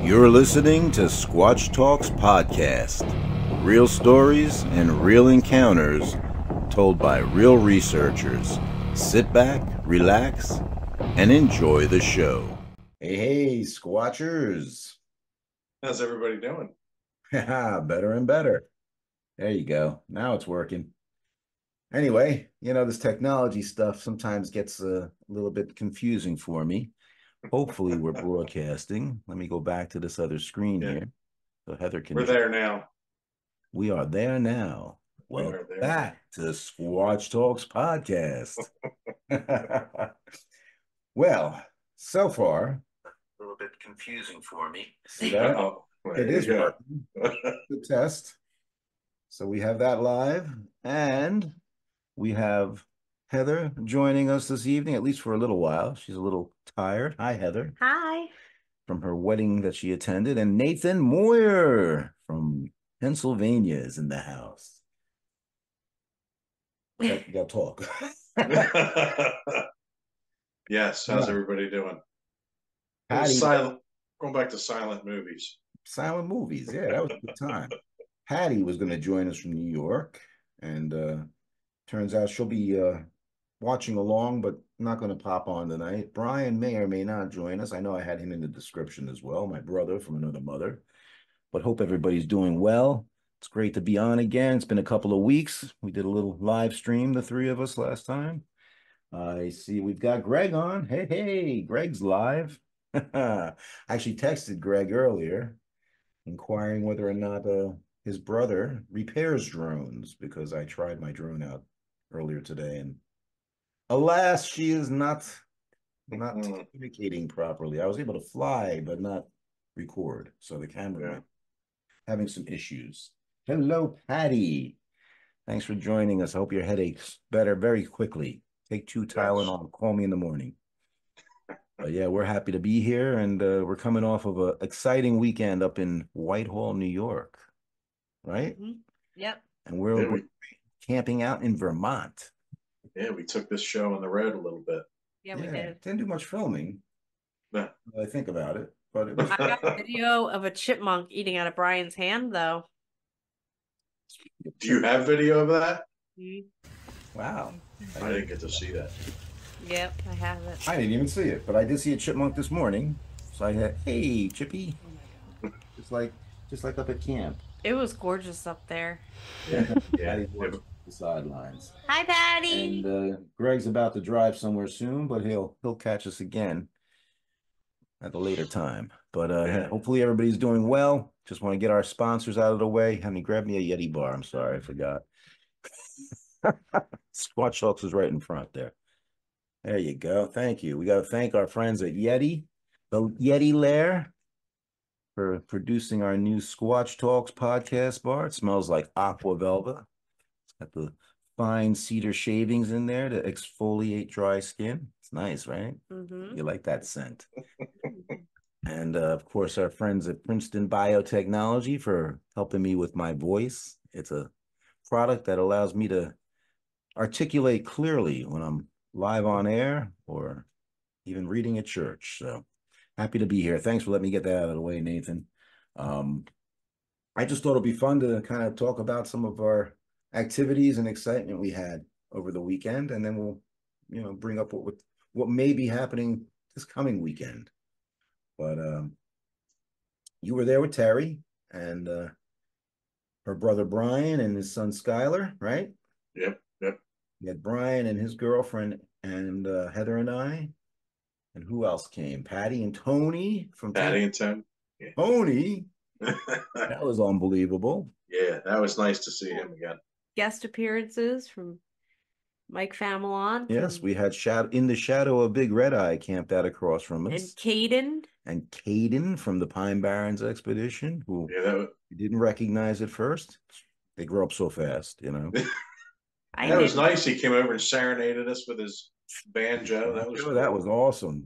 You're listening to Squatch Talks Podcast. Real stories and real encounters told by real researchers. Sit back, relax, and enjoy the show. Hey, Squatchers. How's everybody doing? Better and better. There you go. Now it's working. Anyway, this technology stuff sometimes gets a little bit confusing for me. Hopefully we're broadcasting. Let me go back to this other screen here. So Heather can... We're there now. We are there now. Welcome back to Squatch Talks Podcast. Well, so far, a little bit confusing for me. See that? It is working. The test. So we have that live, and we have Heather joining us this evening, at least for a little while. She's a little tired. Hi, Heather. Hi. From her wedding that she attended. And Nathan Moyer from Pennsylvania is in the house. You got to talk. Yes. How's everybody doing? Silent. Going back to silent movies. Silent movies. Yeah, that was a good time. Patty was going to join us from New York, and turns out she'll be watching along, but not going to pop on tonight. Brian may or may not join us. I know I had him in the description as well, my brother from another mother. But hope everybody's doing well. It's great to be on again. It's been a couple of weeks. We did a little live stream, the three of us, last time. I see we've got Greg on. Hey, Greg's live. I actually texted Greg earlier, inquiring whether or not his brother repairs drones, because I tried my drone out earlier today, and alas, she is not communicating properly. I was able to fly, but not record. So the camera having some issues. Hello, Patty. Thanks for joining us. I hope your headache's better very quickly. Take 2 Tylenol. Call me in the morning. But yeah, we're happy to be here, and we're coming off of an exciting weekend up in Whitehall, New York. Right? Mm-hmm. Yep. And we're camping out in Vermont. Yeah, we took this show on the road a little bit. Yeah, we did. Didn't do much filming. No. I think about it. But it was... I got a video of a chipmunk eating out of Brian's hand, though. Do you have video of that? Mm-hmm. Wow. I didn't get to see that. Yep, I have it. I didn't even see it, but I did see a chipmunk this morning. So I had, hey, Chippy. just like up at camp. It was gorgeous up there. Yeah. The sidelines. Hi, Patty. And Greg's about to drive somewhere soon, but he'll catch us again at a later time. But hopefully everybody's doing well. Just want to get our sponsors out of the way. Honey, grab me a Yeti bar. I'm sorry, I forgot. Squatch Talks is right in front there. There you go. Thank you. We got to thank our friends at Yeti, the Yeti Lair, for producing our new Squatch Talks podcast bar. It smells like aqua velva. It's got the fine cedar shavings in there to exfoliate dry skin. It's nice, right? Mm-hmm. You like that scent. And of course, our friends at Princeton Biotechnology for helping me with my voice. It's a product that allows me to articulate clearly when I'm live on air or even reading at church. So happy to be here. Thanks for letting me get that out of the way, Nathan. I just thought it'd be fun to kind of talk about some of our activities and excitement we had over the weekend, and then we'll, bring up what may be happening this coming weekend. But you were there with Terry and her brother Brian and his son Skylar, right? Yep. You had Brian and his girlfriend and Heather and I. And who else came? Patty and Tony from Patty and Tony. Yeah. Tony. That was unbelievable. Yeah, that was nice to see him again. Guest appearances from Mike Famelon. Yes, we had In the Shadow of Big Red Eye camped out across from us. And Caden from the Pine Barrens expedition, who we didn't recognize at first. They grow up so fast, That was nice. He came over and serenaded us with his banjo. That was awesome.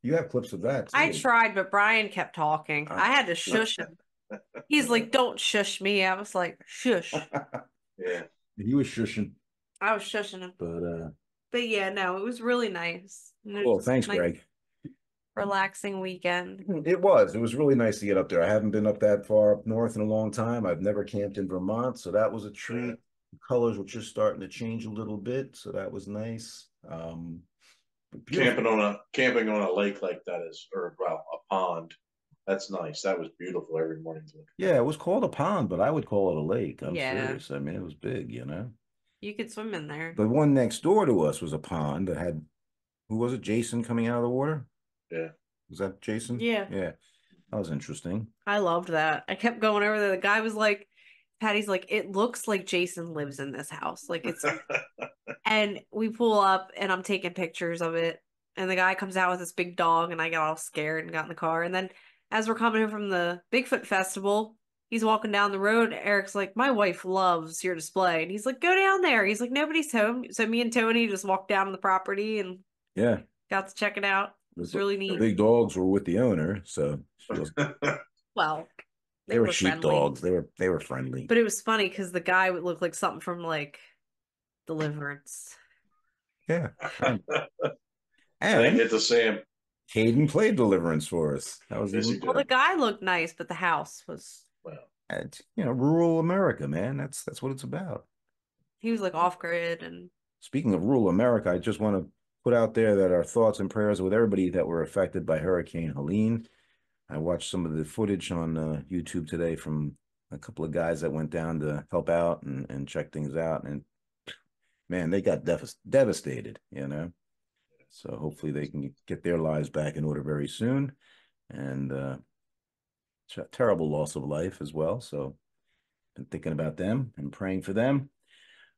You have clips of that too. I tried, but Brian kept talking. I had to shush him. He's like, "Don't shush me." I was like, "Shush." Yeah. He was shushing. I was shushing him. But yeah, no, it was really nice. Well, thanks, Greg. relaxing weekend. It was really nice to get up there. I haven't been up that far up north in a long time. I've never camped in Vermont, so that was a treat. The colors were just starting to change a little bit, so that was nice. Camping on a lake like that is, or well, a pond. That's nice. That was beautiful every morning. Yeah, it was called a pond, but I would call it a lake. I'm Yeah. serious. I mean, it was big, you know. You could swim in there. The one next door to us was a pond that had, who was it? Jason coming out of the water? Yeah. Was that Jason? Yeah. Yeah. That was interesting. I loved that. I kept going over there. The guy was like, Patty's like, it looks like Jason lives in this house. Like it's, and we pull up and I'm taking pictures of it. And the guy comes out with this big dog and I got all scared and got in the car. And then as we're coming in from the Bigfoot Festival, he's walking down the road. Eric's like, my wife loves your display. And he's like, go down there. He's like, nobody's home. So me and Tony just walked down the property and got to check it out. It was really neat. The big dogs were with the owner, so well, they were sheep dogs. They were friendly. But it was funny because the guy would look like something from like Deliverance. Yeah. And I didn't get to see him. Hayden played Deliverance for us. That was well, the guy looked nice, but the house was rural America, man. That's what it's about. He was like off grid. And speaking of rural America, I just want to put out there that our thoughts and prayers with everybody that were affected by Hurricane Helene. I watched some of the footage on YouTube today from a couple of guys that went down to help out and check things out. And man, they got devastated, you know. So hopefully they can get their lives back in order very soon. And terrible loss of life as well. So been thinking about them and praying for them.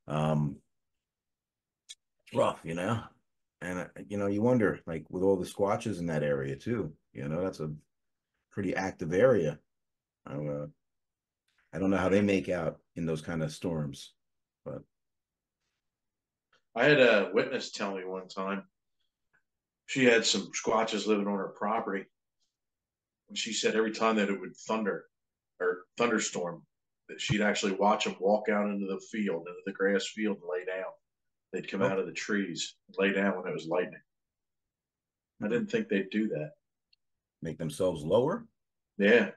Rough, you know. And, you wonder, like, with all the Squatches in that area, too. That's a pretty active area. I don't know how they make out in those kind of storms. But I had a witness tell me one time she had some Squatches living on her property. And she said every time that it would thunderstorm, that she'd actually watch them walk out into the field, into the grass field, and lay down. They'd come out of the trees and lay down when it was lightning. I didn't think they'd do that. Make themselves lower? Yeah.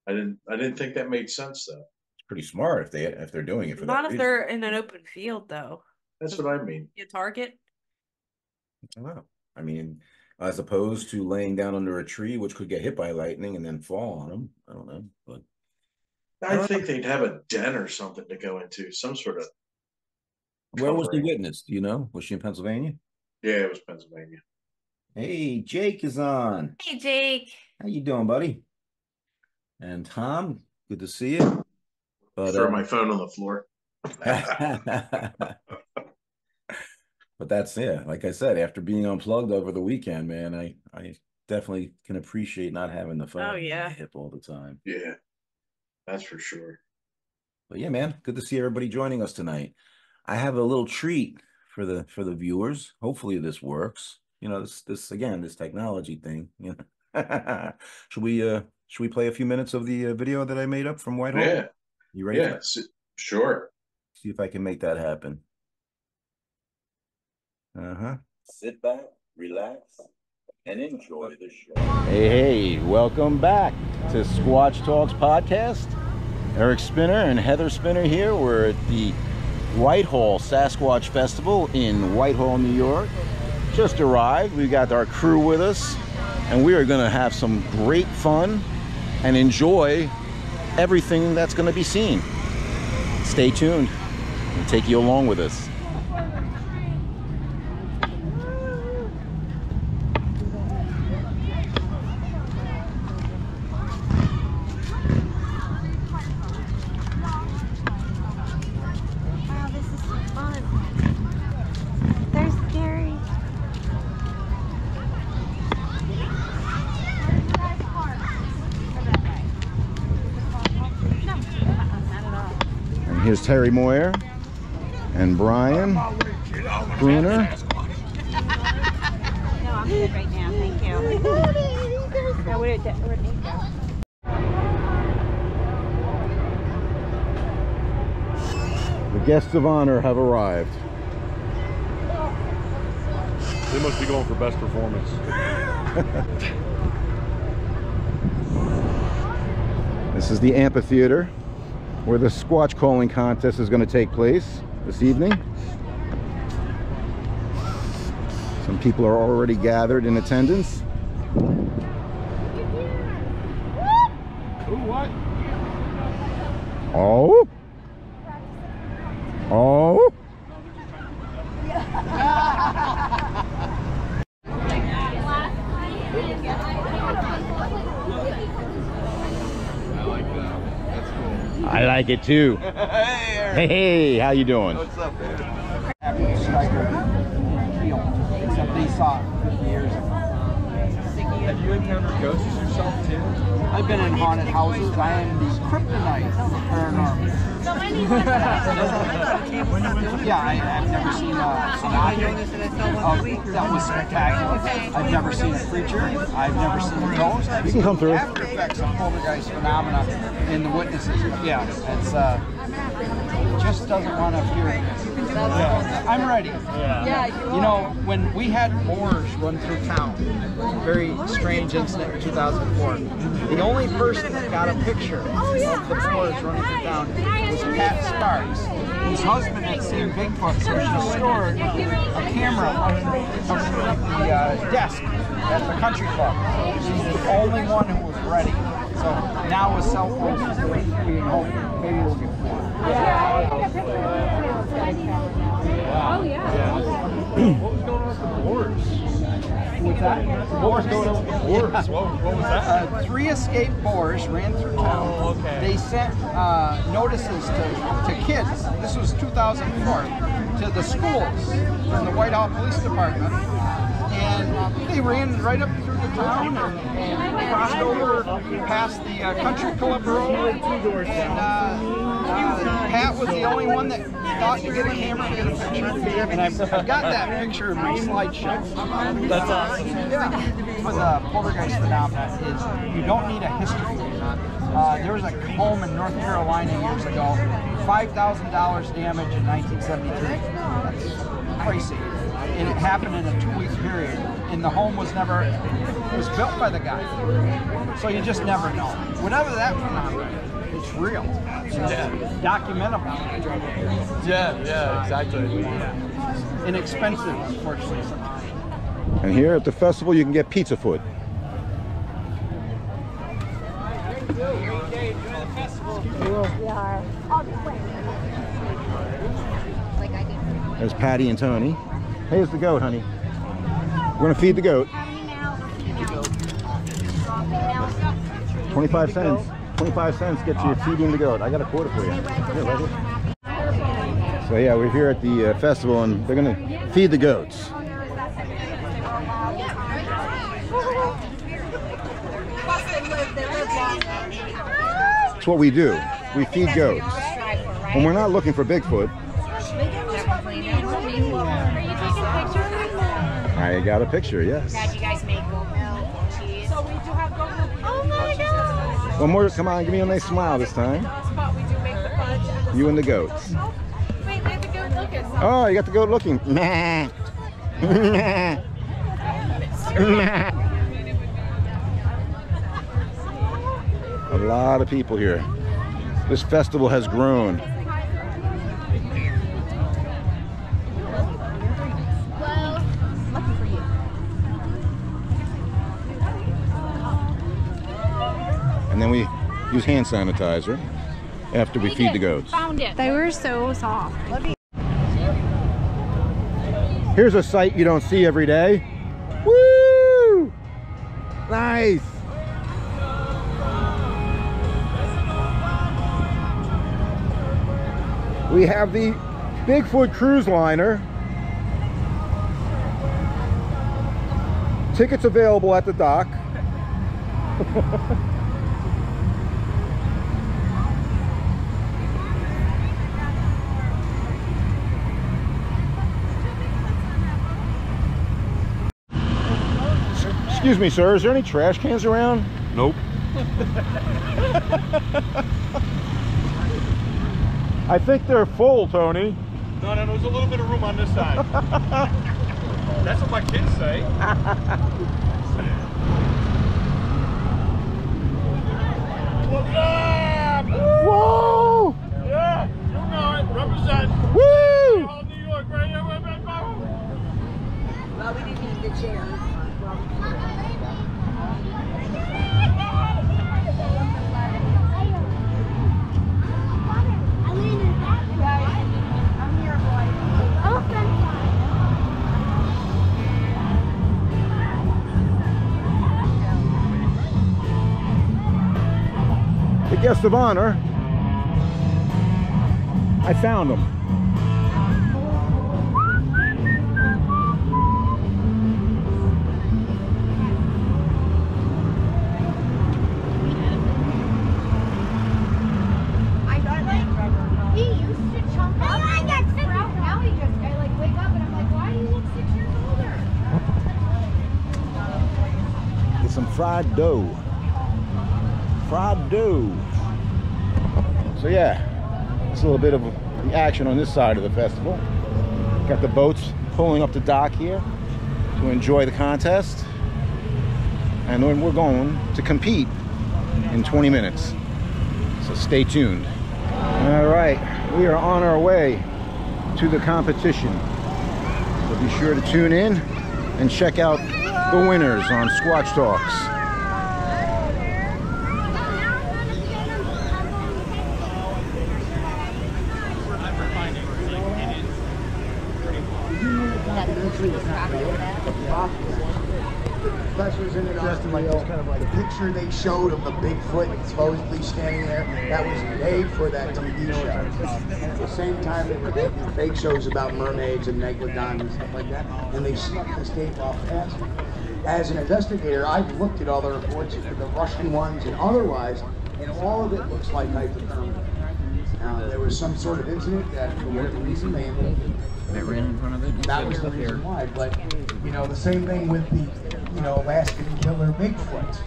I didn't think that made sense though. It's pretty smart if they're doing it for that. Not if they're in an open field though. That's what I mean. A target? I don't know. I mean, as opposed to laying down under a tree, which could get hit by lightning and then fall on them. I don't know. But I think they'd have a den or something to go into, some sort of. Where was the witness? Do you know? Was she in Pennsylvania? Yeah, it was Pennsylvania. Hey, Jake is on. Hey, Jake. How you doing, buddy? And Tom, good to see you. But throw my phone on the floor. But that's like I said, after being unplugged over the weekend, man, I definitely can appreciate not having the phone on my hip all the time. Yeah, that's for sure. But yeah, man, good to see everybody joining us tonight. I have a little treat for the viewers. Hopefully this works. This technology thing. Should we play a few minutes of the video that I made up from Whitehall? Yeah. You ready? Yeah, sure. See if I can make that happen. Sit back, relax, and enjoy the show. Hey, welcome back to Squatch Talks podcast. Eric Spinner and Heather Spinner here. We're at the Whitehall Sasquatch Festival in Whitehall, New York. Just arrived. We got our crew with us, and we are going to have some great fun and enjoy everything that's going to be seen. Stay tuned. We'll take you along with us. Here's Terry Moyer and Brian Bruner. No, I'm good right now, thank you. No, where'd Nate go? The guests of honor have arrived. They must be going for best performance. This is the amphitheater where the Squatch calling contest is going to take place this evening. Some people are already gathered in attendance. What? Oh. Oh. I like it too. Hey, how you doing? What's up, man? After Striker field, except they saw it 50 years ago. Have you encountered ghosts yourself too? I've been in haunted houses. I am the kryptonite of paranormal. Yeah, I've never seen an object that was spectacular. I've never seen a creature. I've never seen a ghost. You can come through. After effects of poltergeist phenomena in the witnesses. Yeah, it's just doesn't want to appear. I'm ready. Yeah. You know, when we had boars run through town, very strange incident in 2004. The only person that got a picture of the boars running through town was Pat Sparks, whose husband had seen Bigfoot, so she stored a camera under the desk at the country club. She's the only one who was ready. So now with cell phones, we hope maybe we'll get more. Oh, yeah. What was going on with the boars? What's that? What was going on with the boars? Yeah. What was that? 3 escaped boars ran through town. Oh, okay. They sent notices to kids. This was 2004 to the schools from the Whitehall Police Department. And they ran right up through the town and crossed over past the country club road. And Pat was the only one that thought to get a camera to get a picture. And I've got that picture in my slideshow. That's awesome. Yeah. With the poltergeist phenomenon is you don't need a history. There was a home in North Carolina years ago, $5,000 damage in 1973. That's crazy. And it happened in a 2-week period, and the home was built by the guy. So you just never know. Whatever that phenomenon, it's real. Yeah. Documentable. Yeah, exactly. Yeah. Inexpensive, fortunately. And here at the festival, you can get pizza foot. There's Patty and Tony. Here's the goat, honey. We're gonna feed the goat. 25 cents. 25 cents gets you feeding the goat. I got a quarter for you. Here, right here. So yeah, we're here at the festival and they're gonna feed the goats. That's what we do. We feed goats. When we're not looking for Bigfoot. I got a picture, yes. Glad you guys make goat milk, cheese. So we do have goat milk. Oh my God! One more, come on, give me a nice smile this time. But we do make the fudge. You and the goats. Wait, we have the goat looking. Oh, you got the goat looking. Nah. Nah. Nah. A lot of people here. This festival has grown. And then we use hand sanitizer after we feed the goats. Found it. They were so soft. Here's a sight you don't see every day. Woo! Nice! We have the Bigfoot cruise liner. Tickets available at the dock. Excuse me, sir, is there any trash cans around? Nope. I think they're full, Tony. No, there's a little bit of room on this side. That's what my kids say. the guest of honor. I found him. Some fried dough. Fried dough. So yeah, it's a little bit of the action on this side of the festival. Got the boats pulling up the dock here to enjoy the contest. And then we're going to compete in 20 minutes. So stay tuned. All right, we are on our way to the competition. So be sure to tune in and check out the winners on Squatch Talks. Professors in it, the picture they showed of the Bigfoot supposedly standing there, that was made for that TV show. And at the same time, they were making fake shows about mermaids and megalodons and stuff like that, and they snuck this tape off past me. As an investigator, I've looked at all the reports, the Russian ones and otherwise, and all of it looks like hypothermia. Now, there was some sort of incident that, for whatever reason, they ran in front of it. That was the reason why. But, you know, the same thing with the, you know, Alaskan killer Bigfoot.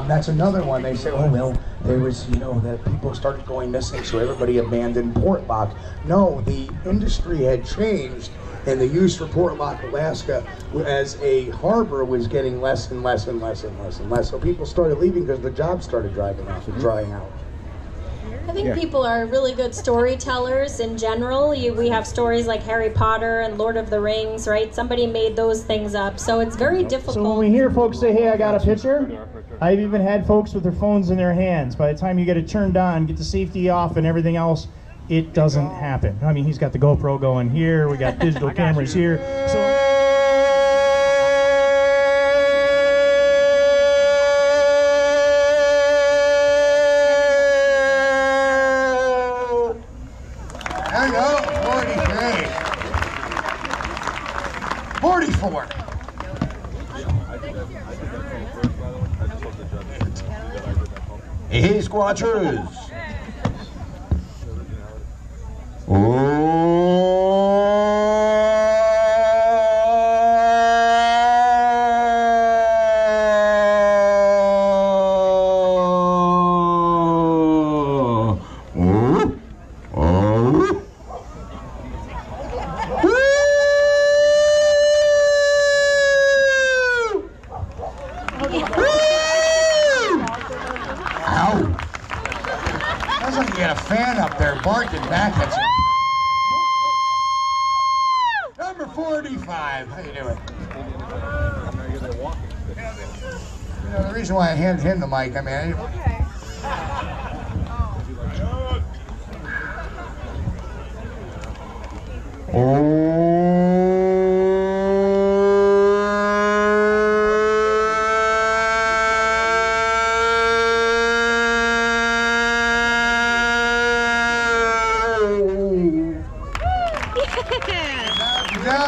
That's another one. They say, oh, well, there was, you know, that people started going missing, so everybody abandoned Portlock. No, the industry had changed, and the use for Portlock, Alaska, as a harbor was getting less and less and less and less and less. So people started leaving because the jobs started drying out. I think people are really good storytellers in general. We have stories like Harry Potter and Lord of the Rings, right? Somebody made those things up, so it's very difficult. So when we hear folks say, hey, I got a picture, I've even had folks with their phones in their hands. By the time you get it turned on, get the safety off and everything else, it doesn't happen. I mean, he's got the GoPro going here, we got digital cameras here. So there you go, 43. 44. Hey, Squatchers! Sounds like you got a fan up there barking back at you. Number 45. How you doing? You know, the reason why I handed him the mic, I mean,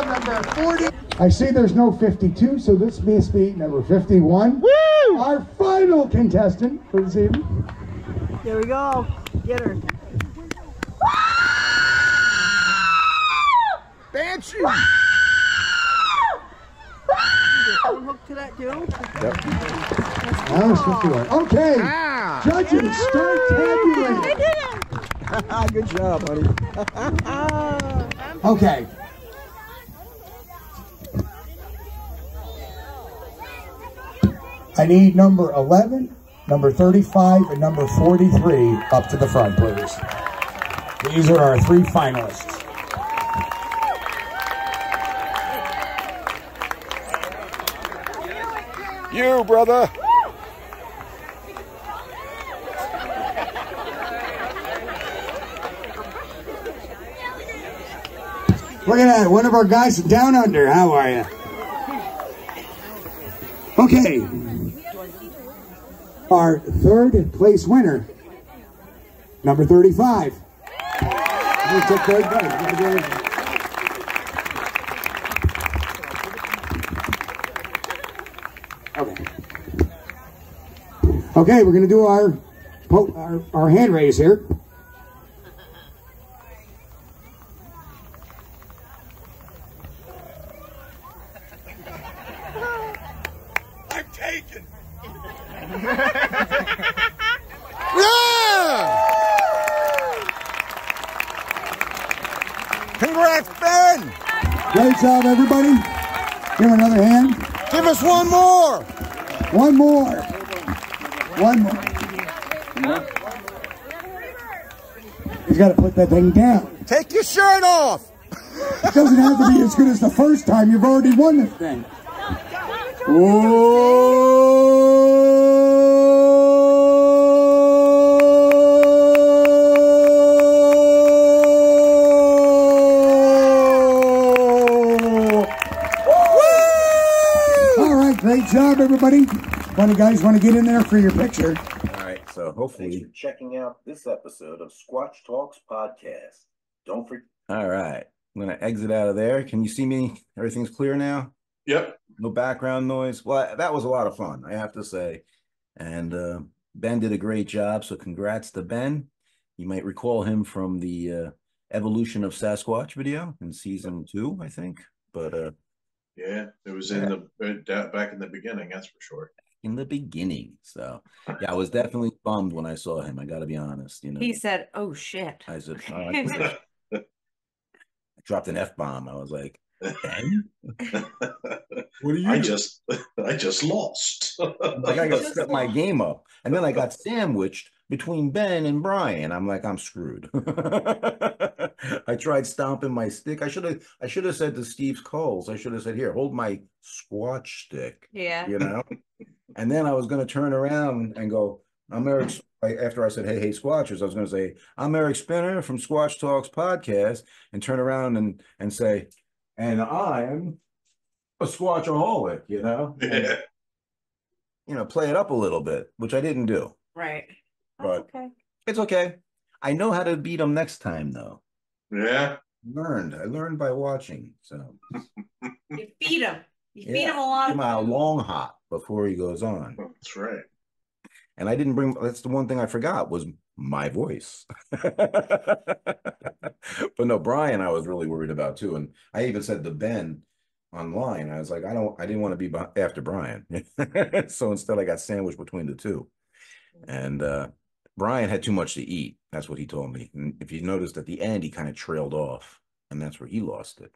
number 40. I see there's no 52, so this must be number 51. Woo! Our final contestant for this evening. There we go. Get her. Banshee! Hook to that too? Yep. Okay, judges, start tabulating. I did it! Good job, honey. Okay. I need number 11, number 35, and number 43 up to the front, please. These are our three finalists. You, brother. Look at that, one of our guys from Down Under. How are you? Okay. Our third place winner Number 35. You took third place. Okay. Okay, we're gonna do our hand raise here. I'm taken. Yeah! Congrats, Ben! Great job, everybody. Give him another hand. Give us one more! One more. One more. He's got to put that thing down. Take your shirt off! It doesn't have to be as good as the first time. You've already won this thing. All right, great job, everybody. One of you guys want to get in there for your picture? All right, so hopefully. Thanks for checking out this episode of Squatch Talks Podcast. Don't forget. All right, I'm going to exit out of there. Can you see me? Everything's clear now? Yep. No background noise. Well, that was a lot of fun, I have to say. And Ben did a great job, so congrats to Ben. You might recall him from the Evolution of Sasquatch video in season 2, I think. But yeah, it was in the back in the beginning, that's for sure. In the beginning. So yeah, I was definitely bummed when I saw him. I got to be honest. You know, He said, "Oh shit." I said, I dropped an F-bomb. I was like, Ben? What are you? I just lost. Like I got to step my game up, and then I got sandwiched between Ben and Brian. I'm like, I'm screwed. I tried stomping my stick. I should have said to Steve Coles, I should have said, here, hold my Squatch stick. Yeah. You know? And then I was going to turn around and go, I'm Eric. After I said, hey, Squatchers, I was going to say, I'm Eric Spinner from Squatch Talks Podcast, and turn around and say, and I'm a Squatchaholic, you know? Yeah. And, you know, play it up a little bit, which I didn't do. Right. But okay. It's okay. I know how to beat him next time, though. Yeah. I learned by watching. So You feed him. You feed him a lot of a long hop before he goes on. That's right. And I didn't bring. That's the one thing I forgot was my voice. But no, Brian, I was really worried about too. And I even said to Ben online, I was like, I didn't want to be after Brian. So instead, I got sandwiched between the two. And Brian had too much to eat. That's what he told me. And if you noticed at the end, he kind of trailed off, and that's where he lost it.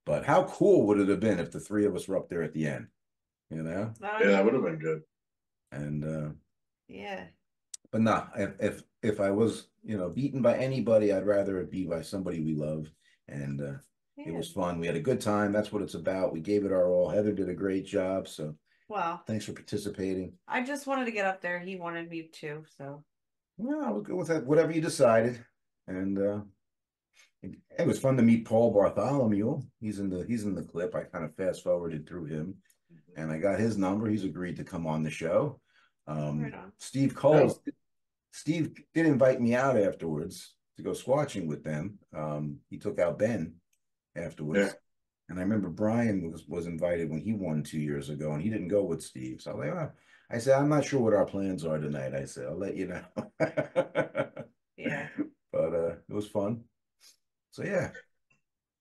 But how cool would it have been if the three of us were up there at the end? You know? Yeah, that would have been good. And yeah. But nah, if I was, you know, beaten by anybody, I'd rather it be by somebody we love. And it was fun. We had a good time. That's what it's about. We gave it our all. Heather did a great job. So well, thanks for participating. I just wanted to get up there. He wanted me to, so. Well, I was good with that. Whatever you decided. And it was fun to meet Paul Bartholomew. He's in the clip. I kind of fast forwarded through him, and I got his number. He's agreed to come on the show. Steve Coles. Steve did invite me out afterwards to go squatching with them. He took out Ben afterwards. Yeah. And I remember Brian was invited when he won 2 years ago, and he didn't go with Steve. So I was like, I said, I'm not sure what our plans are tonight. I said, I'll let you know. Yeah. But it was fun. So yeah.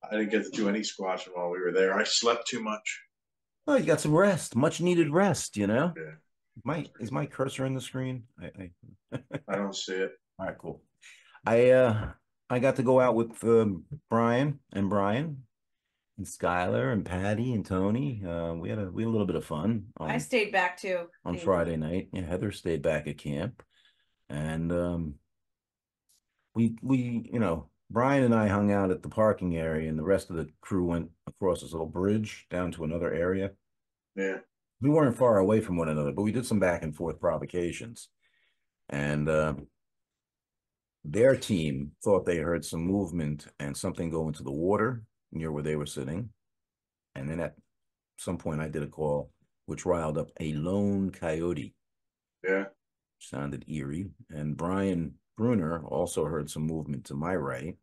I didn't get to do any squatching while we were there. I slept too much. Oh, you got some rest, much needed rest, you know? Yeah. Is my cursor in the screen? I don't see it. All right, cool. I got to go out with Brian and Skylar and Patty and Tony. We had a little bit of fun. I stayed back too on Friday night. Yeah, Heather stayed back at camp, and we you know, Brian and I hung out at the parking area, and the rest of the crew went across this little bridge down to another area. Yeah. We weren't far away from one another, but we did some back and forth provocations. And their team thought they heard some movement and something go into the water near where they were sitting. And then at some point I did a call which riled up a lone coyote. Yeah. Sounded eerie. And Brian Bruner also heard some movement to my right.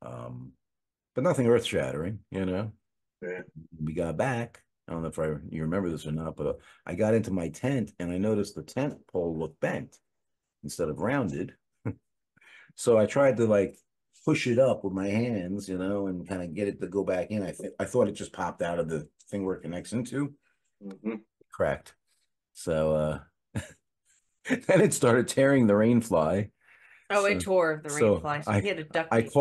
But nothing earth shattering, you know. Yeah. We got back. I don't know if you remember this or not, but I got into my tent and I noticed the tent pole looked bent instead of rounded. So I tried to like push it up with my hands, you know, and kind of get it to go back in. I thought it just popped out of the thing where it connects into. Cracked. So then it started tearing the rainfly. Oh, it tore the rainfly. So he had a duct tape.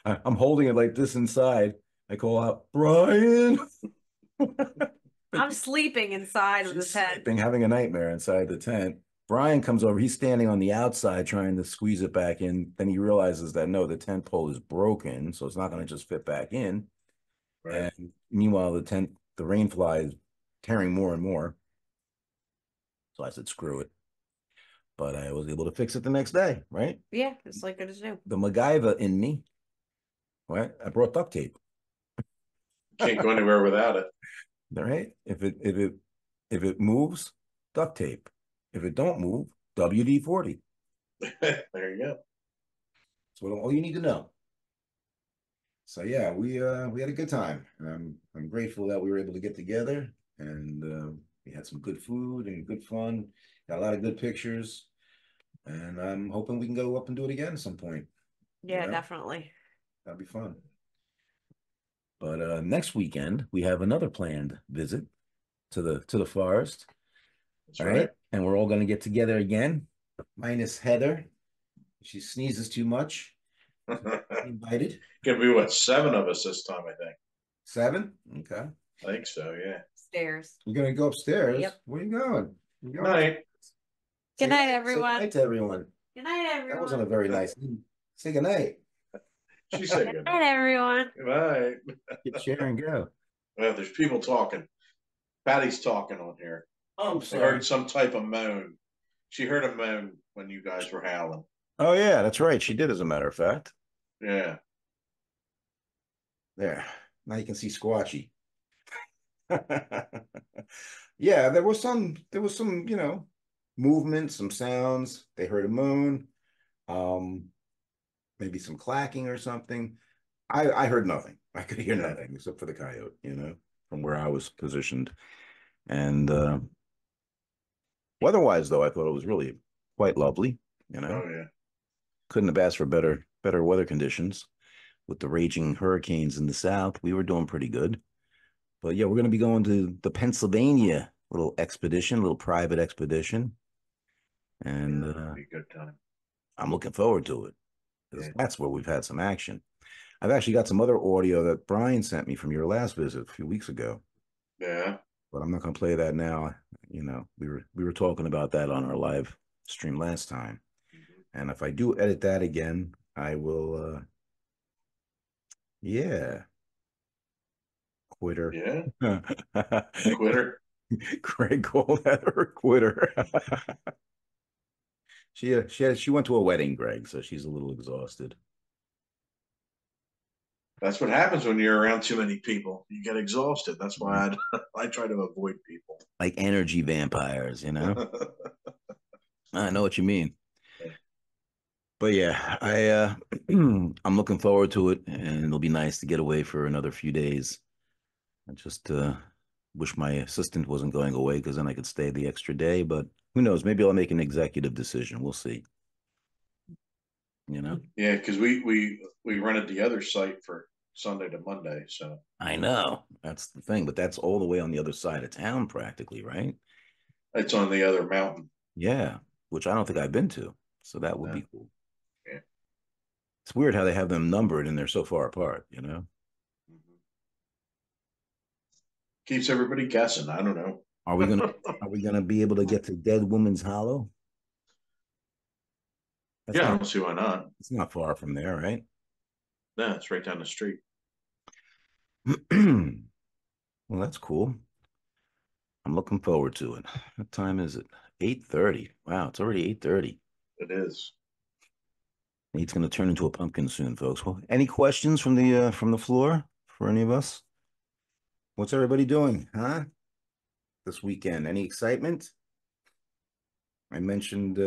I'm holding it like this inside. I call out, Brian. I'm sleeping inside of the tent. Having a nightmare inside the tent. Brian comes over. He's standing on the outside trying to squeeze it back in. Then he realizes that no, the tent pole is broken, so it's not going to just fit back in. Right. And meanwhile, the rainfly is tearing more and more. So I said, screw it. But I was able to fix it the next day, right? Yeah, it's like good as new. The MacGyver in me, right? I brought duct tape. Can't go anywhere without it. All right. If it moves, duct tape. If it don't move, WD-40. There you go. That's all you need to know. So yeah, we had a good time. I'm grateful that we were able to get together, and we had some good food and good fun. Got a lot of good pictures, and I'm hoping we can go up and do it again at some point. Yeah, definitely. That'd be fun. But next weekend we have another planned visit to the forest. That's right. And we're all going to get together again, minus Heather. She sneezes too much. Invited. Gonna be what, 7 of us this time, I think. 7? Okay. I think so, yeah. Stairs. You're gonna go upstairs? Yep. Where are you going? Good night. Good night, everyone. Say good night to everyone. Good night, everyone. That wasn't a very nice. Say good night. She said good night, everyone. Good night. Get share and go. Well, there's people talking. Patty's talking on here. Oh, I'm I sorry. heard some type of moan. She heard a moan when you guys were howling. Oh yeah, that's right. She did, as a matter of fact. Yeah. There. Now you can see Squatchy. Yeah, there was some, you know, movement, some sounds. They heard a moan, maybe some clacking or something. I heard nothing. I could hear nothing except for the coyote, you know, from where I was positioned. And weather-wise, though, I thought it was really quite lovely, you know. Oh yeah. Couldn't have asked for better weather conditions. With the raging hurricanes in the south, we were doing pretty good. But yeah, we're going to be going to the Pennsylvania little private expedition. And that'll be a good time. I'm looking forward to it. That's where we've had some action. I've actually got some other audio that Brian sent me from your last visit a few weeks ago. Yeah. But I'm not going to play that now. You know, we were talking about that on our live stream last time. And if I do edit that again, I will yeah. Quitter. Yeah. Quitter. Greg called her a quitter. She went to a wedding, Greg, so she's a little exhausted. That's what happens when you're around too many people. You get exhausted. That's why I try to avoid people. Like energy vampires, you know? I know what you mean. But yeah, I'm looking forward to it, and it'll be nice to get away for another few days. I just wish my assistant wasn't going away, because then I could stay the extra day. But who knows? Maybe I'll make an executive decision. We'll see. You know? Yeah, because we rented the other site for Sunday to Monday. So I know, that's the thing, but that's all the way on the other side of town, practically, right? It's on the other mountain. Yeah, which I don't think I've been to. So that would be cool. Yeah. It's weird how they have them numbered and they're so far apart, you know? Keeps everybody guessing. I don't know. Are we gonna be able to get to Dead Woman's Hollow? I don't see why not. It's not far from there, right? No, it's right down the street. Well, that's cool. I'm looking forward to it. What time is it? 8:30. Wow, it's already 8:30. It is. Nate's going to turn into a pumpkin soon, folks. Well, any questions from the floor for any of us? What's everybody doing, huh? This weekend? Any excitement? I mentioned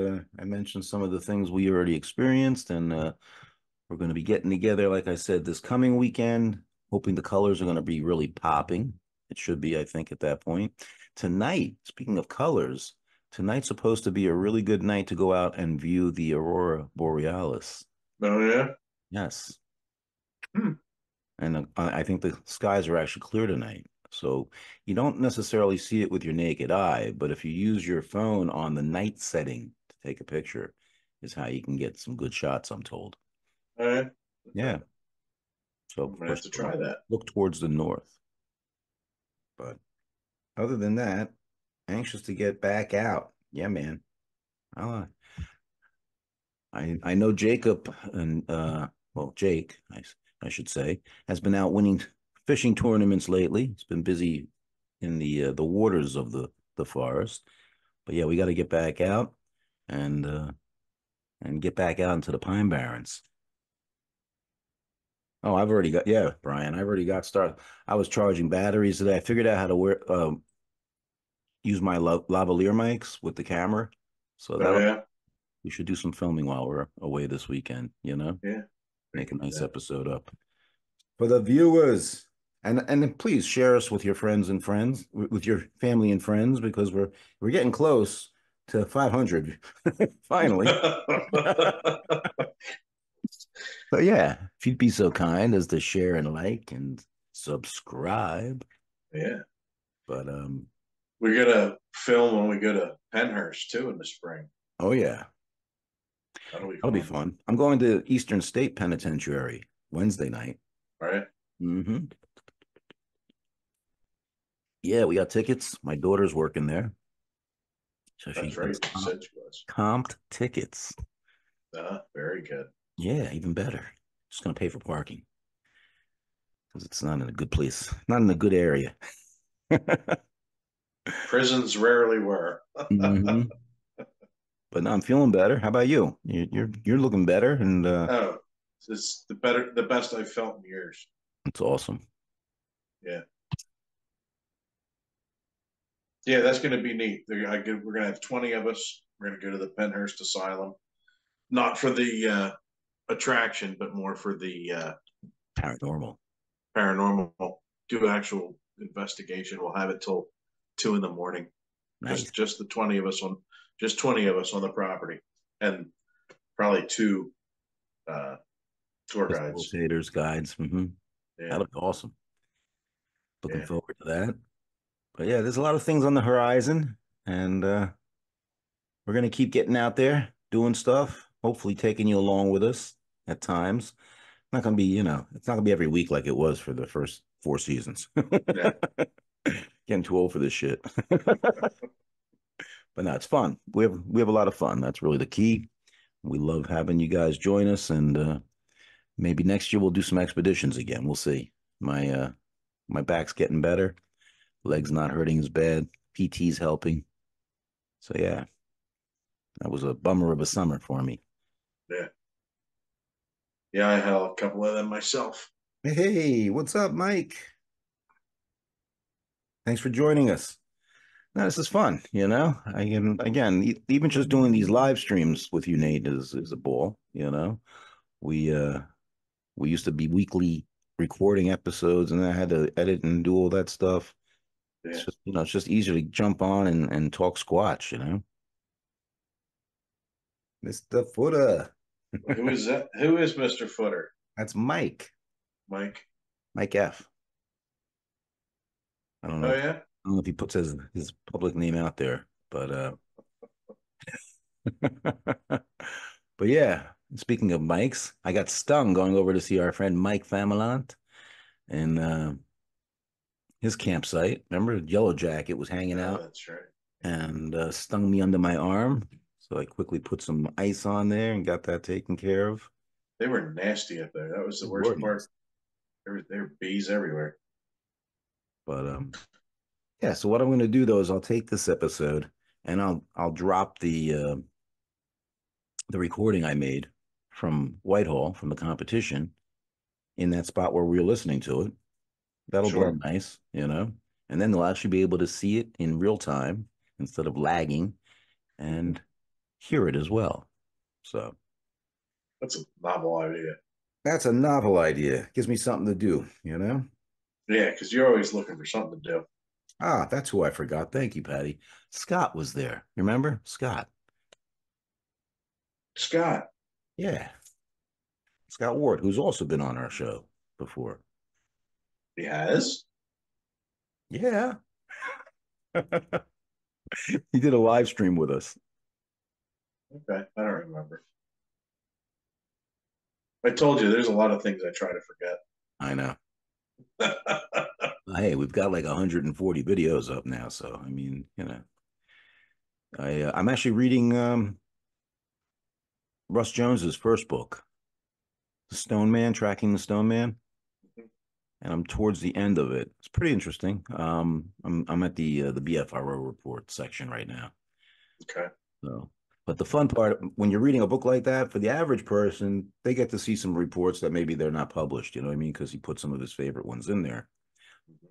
some of the things we already experienced, and we're going to be getting together, like I said, this coming weekend. Hoping the colors are going to be really popping. It should be, I think, at that point. Tonight, speaking of colors, tonight's supposed to be a really good night to go out and view the aurora borealis. Oh yeah. Yes. Hmm. And I think the skies are actually clear tonight. So you don't necessarily see it with your naked eye, but if you use your phone on the night setting to take a picture, is how you can get some good shots, I'm told. All right. Yeah. So I'm gonna have to try that. Look towards the north. But other than that, anxious to get back out. Yeah, man. Uh, I know Jacob and well, Jake, I should say, has been out winning fishing tournaments lately. He's been busy in the waters of the forest. But yeah, we got to get back out and get back out into the Pine Barrens. Oh, I've already got, yeah, Brian, I've already got started. I was charging batteries today. I figured out how to use my lavalier mics with the camera. So that we should do some filming while we're away this weekend, you know? Yeah. Make a nice episode up. For the viewers. And please share us with your friends, with your family and friends, because we're getting close to 500 finally. So yeah, if you'd be so kind as to share and like and subscribe. Yeah. But we're gonna film when we go to Penhurst too in the spring. Oh yeah. That'll be fun. I'm going to Eastern State Penitentiary Wednesday night. Right. Mm-hmm. Yeah, we got tickets. My daughter's working there. So that's right. You said she was. Comped tickets. Very good. Yeah, even better. Just gonna pay for parking. Because it's not in a good place. Not in a good area. Prisons rarely were. Mm-hmm. But no, I'm feeling better. How about you? You're looking better, and oh, it's the best I've felt in years. It's awesome. Yeah. Yeah, that's going to be neat. We're going to have 20 of us. We're going to go to the Penhurst Asylum, not for the attraction, but more for the paranormal. Do actual investigation. We'll have it till 2 a.m. Nice. Just the 20 of us on the property, and probably 2 tour guides. Guides. Mm-hmm. Yeah. That'll be awesome. Looking forward to that. But yeah, there's a lot of things on the horizon, and we're gonna keep getting out there, doing stuff. Hopefully, taking you along with us at times. Not gonna be, it's not gonna be every week like it was for the first 4 seasons. Yeah. Getting too old for this shit. But no, it's fun. We have a lot of fun. That's really the key. We love having you guys join us, and maybe next year we'll do some expeditions again. We'll see. My back's getting better. Legs not hurting as bad. PT's helping. So yeah, that was a bummer of a summer for me. Yeah. Yeah, I had a couple of them myself. Hey, what's up, Mike? Thanks for joining us. No, this is fun, again, even just doing these live streams with you, Nate, is a ball, We used to be weekly recording episodes, and I had to edit and do all that stuff. Yeah. It's just, it's just easier to jump on and talk Squatch, Mr. Footer. Who is that? Who is Mr. Footer? That's Mike. Mike F. I don't know. Oh yeah. I don't know if he puts his public name out there, but but yeah. Speaking of Mikes, I got stung going over to see our friend Mike Familant and his campsite. Remember, Yellow Jacket was hanging out. That's right. And stung me under my arm. So I quickly put some ice on there and got that taken care of. They were nasty up there. That was the worst part. There were bees everywhere. But yeah. So what I'm going to do though is I'll take this episode and I'll drop the recording I made from Whitehall from the competition in that spot where we were listening to it. That'll be nice, and then they'll actually be able to see it in real time instead of lagging. And hear it as well. So That's a novel idea. that's a novel idea. Gives me something to do, you know? Yeah, because you're always looking for something to do. Ah, that's who I forgot. Thank you, Patty. Scott was there. Remember? Scott. Scott. Yeah. Scott Ward, who's also been on our show before. He has? Yeah. He did a live stream with us. Okay, I don't remember. I told you there's a lot of things I try to forget. I know. Hey, we've got like 140 videos up now, so I mean, you know, I'm actually reading Russ Jones's first book, The Stone Man, Tracking the Stone Man, and I'm towards the end of it. It's pretty interesting. I'm at the BFRO report section right now. Okay. So, but the fun part when you're reading a book like that, for the average person, they get to see some reports that maybe they're not published. You know what I mean? Because he put some of his favorite ones in there.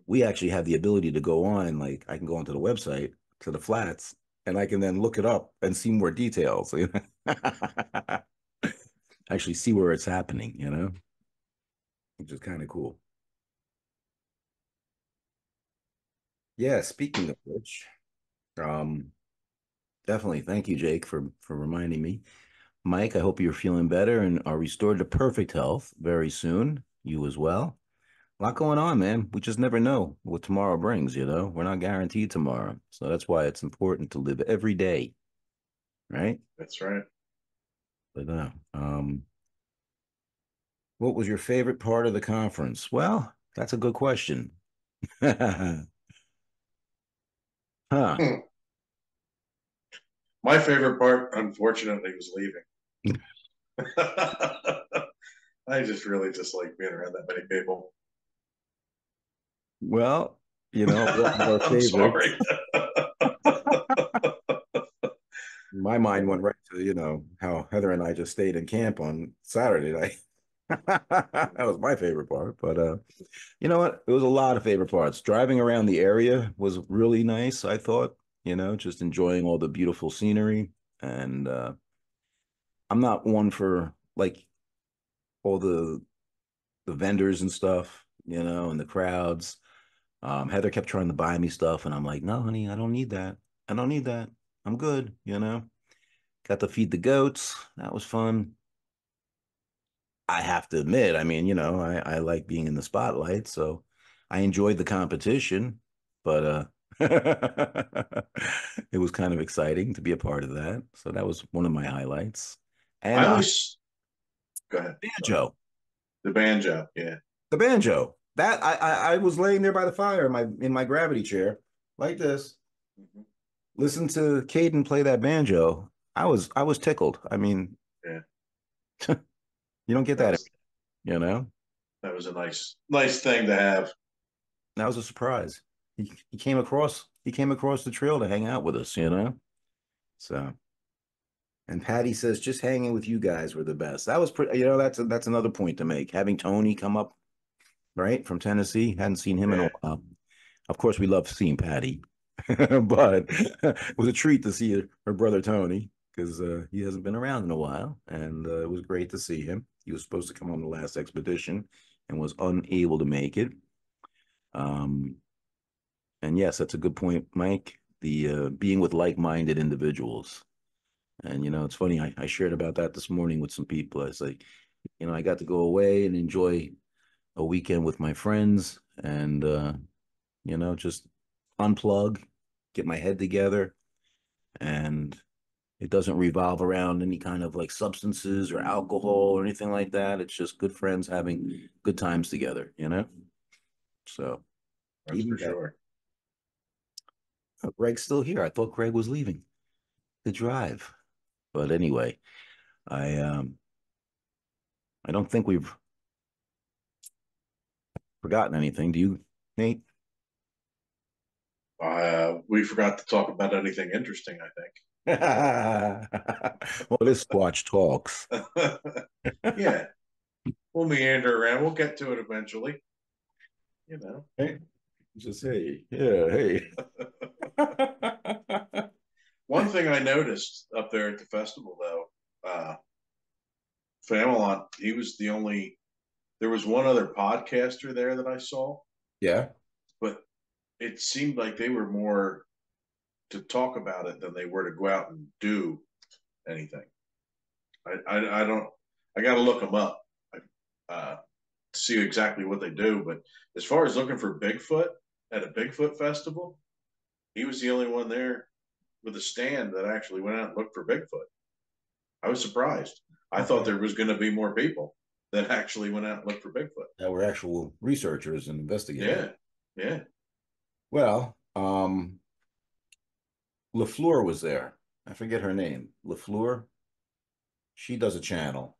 We actually have the ability to go on, like I can go onto the website to the flats and I can then look it up and see more details. You know? Actually see where it's happening, you know, which is kind of cool. Yeah, speaking of which, definitely thank you, Jake, for reminding me. Mike, I hope you're feeling better and are restored to perfect health very soon. You as well. A lot going on, man. We just never know what tomorrow brings, you know? We're not guaranteed tomorrow. So that's why it's important to live every day, right? That's right. But what was your favorite part of the conference? Well, that's a good question. Huh. My favorite part, unfortunately, was leaving. I just really dislike being around that many people. Well, you know, one of our favorites. My mind went right to, you know, how Heather and I just stayed in camp on Saturday night. That was my favorite part. But you know what? It was a lot of favorite parts. Driving around the area was really nice, I thought, you know, just enjoying all the beautiful scenery. And I'm not one for like all the vendors and stuff, you know, and the crowds. Heather kept trying to buy me stuff, and I'm like, no, honey, I don't need that. I don't need that. I'm good, you know. Got to feed the goats. That was fun. I have to admit, I mean, you know, I like being in the spotlight, so I enjoyed the competition, but it was kind of exciting to be a part of that. So that was one of my highlights. And I always go ahead. banjo. The banjo, yeah. The banjo. That I was laying there by the fire in my gravity chair, like this. Mm-hmm. Listen to Caden play that banjo. I was tickled. I mean, yeah. You don't get that, you know? That was a nice thing to have. That was a surprise. He came across the trail to hang out with us, you know? So, and Patty says just hanging with you guys were the best. That was pretty, you know, that's another point to make. Having Tony come up, right, from Tennessee, hadn't seen him in a while. Of course, we love seeing Patty, but it was a treat to see her brother Tony because he hasn't been around in a while, and it was great to see him. He was supposed to come on the last expedition and was unable to make it. And yes, that's a good point, Mike. The being with like-minded individuals. And, you know, it's funny, I shared about that this morning with some people. I was like, you know, I got to go away and enjoy a weekend with my friends and, you know, just unplug, get my head together. And it doesn't revolve around any kind of like substances or alcohol or anything like that. It's just good friends having good times together, you know? So that's for sure. Oh, Greg's still here. I thought Greg was leaving the drive. But anyway, I don't think we've forgotten anything. Do you, Nate? We forgot to talk about anything interesting, I think. Well, this Squatch talks. Yeah. We'll meander around. We'll get to it eventually. You know. Hey, just hey, yeah, hey. One thing I noticed up there at the festival, though, Famelon, he was the only. There was one other podcaster there that I saw. Yeah. But it seemed like they were more to talk about it than they were to go out and do anything. I don't. I got to look them up to see exactly what they do. But as far as looking for Bigfoot at a Bigfoot festival, he was the only one there with a stand that actually went out and looked for Bigfoot. I was surprised. I thought there was going to be more people that actually went out and looked for Bigfoot. That were actual researchers and investigators. Yeah, yeah. Well, LaFleur was there. I forget her name. LaFleur. She does a channel.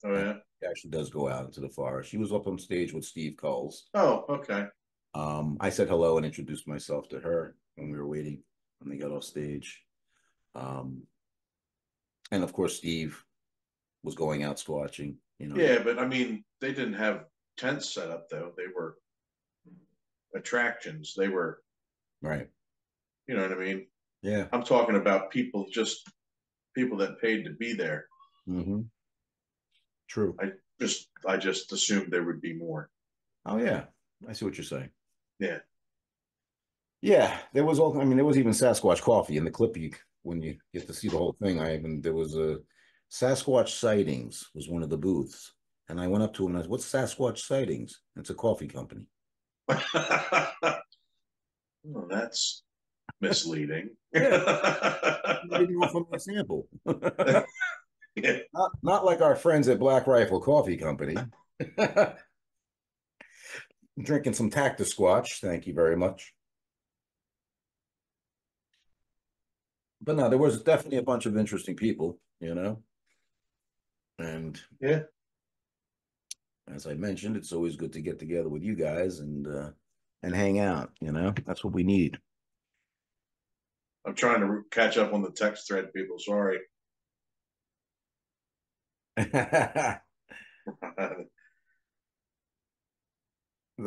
Oh yeah. She actually does go out into the forest. She was up on stage with Steve Coles. Oh, okay. I said hello and introduced myself to her when we were waiting when they got off stage. And of course, Steve was going out squatching. You know. Yeah, but I mean, they didn't have tents set up though. They were attractions. They were right. You know what I mean? Yeah. I'm talking about people that paid to be there. Mm-hmm. True. I just assumed there would be more. Oh yeah, I see what you're saying. Yeah. Yeah, there was all. I mean, there was even Sasquatch coffee in the clip. When you get to see the whole thing, there was a Sasquatch sightings was one of the booths, and I went up to him and I said, "What's Sasquatch sightings?" It's a coffee company. Well, that's misleading. From the sample. Yeah. Not like our friends at Black Rifle Coffee Company. Drinking some Cactus Squatch, thank you very much. But no, there was definitely a bunch of interesting people, you know. And yeah, as I mentioned, it's always good to get together with you guys and hang out. You know, that's what we need. I'm trying to catch up on the text thread, people. Sorry. The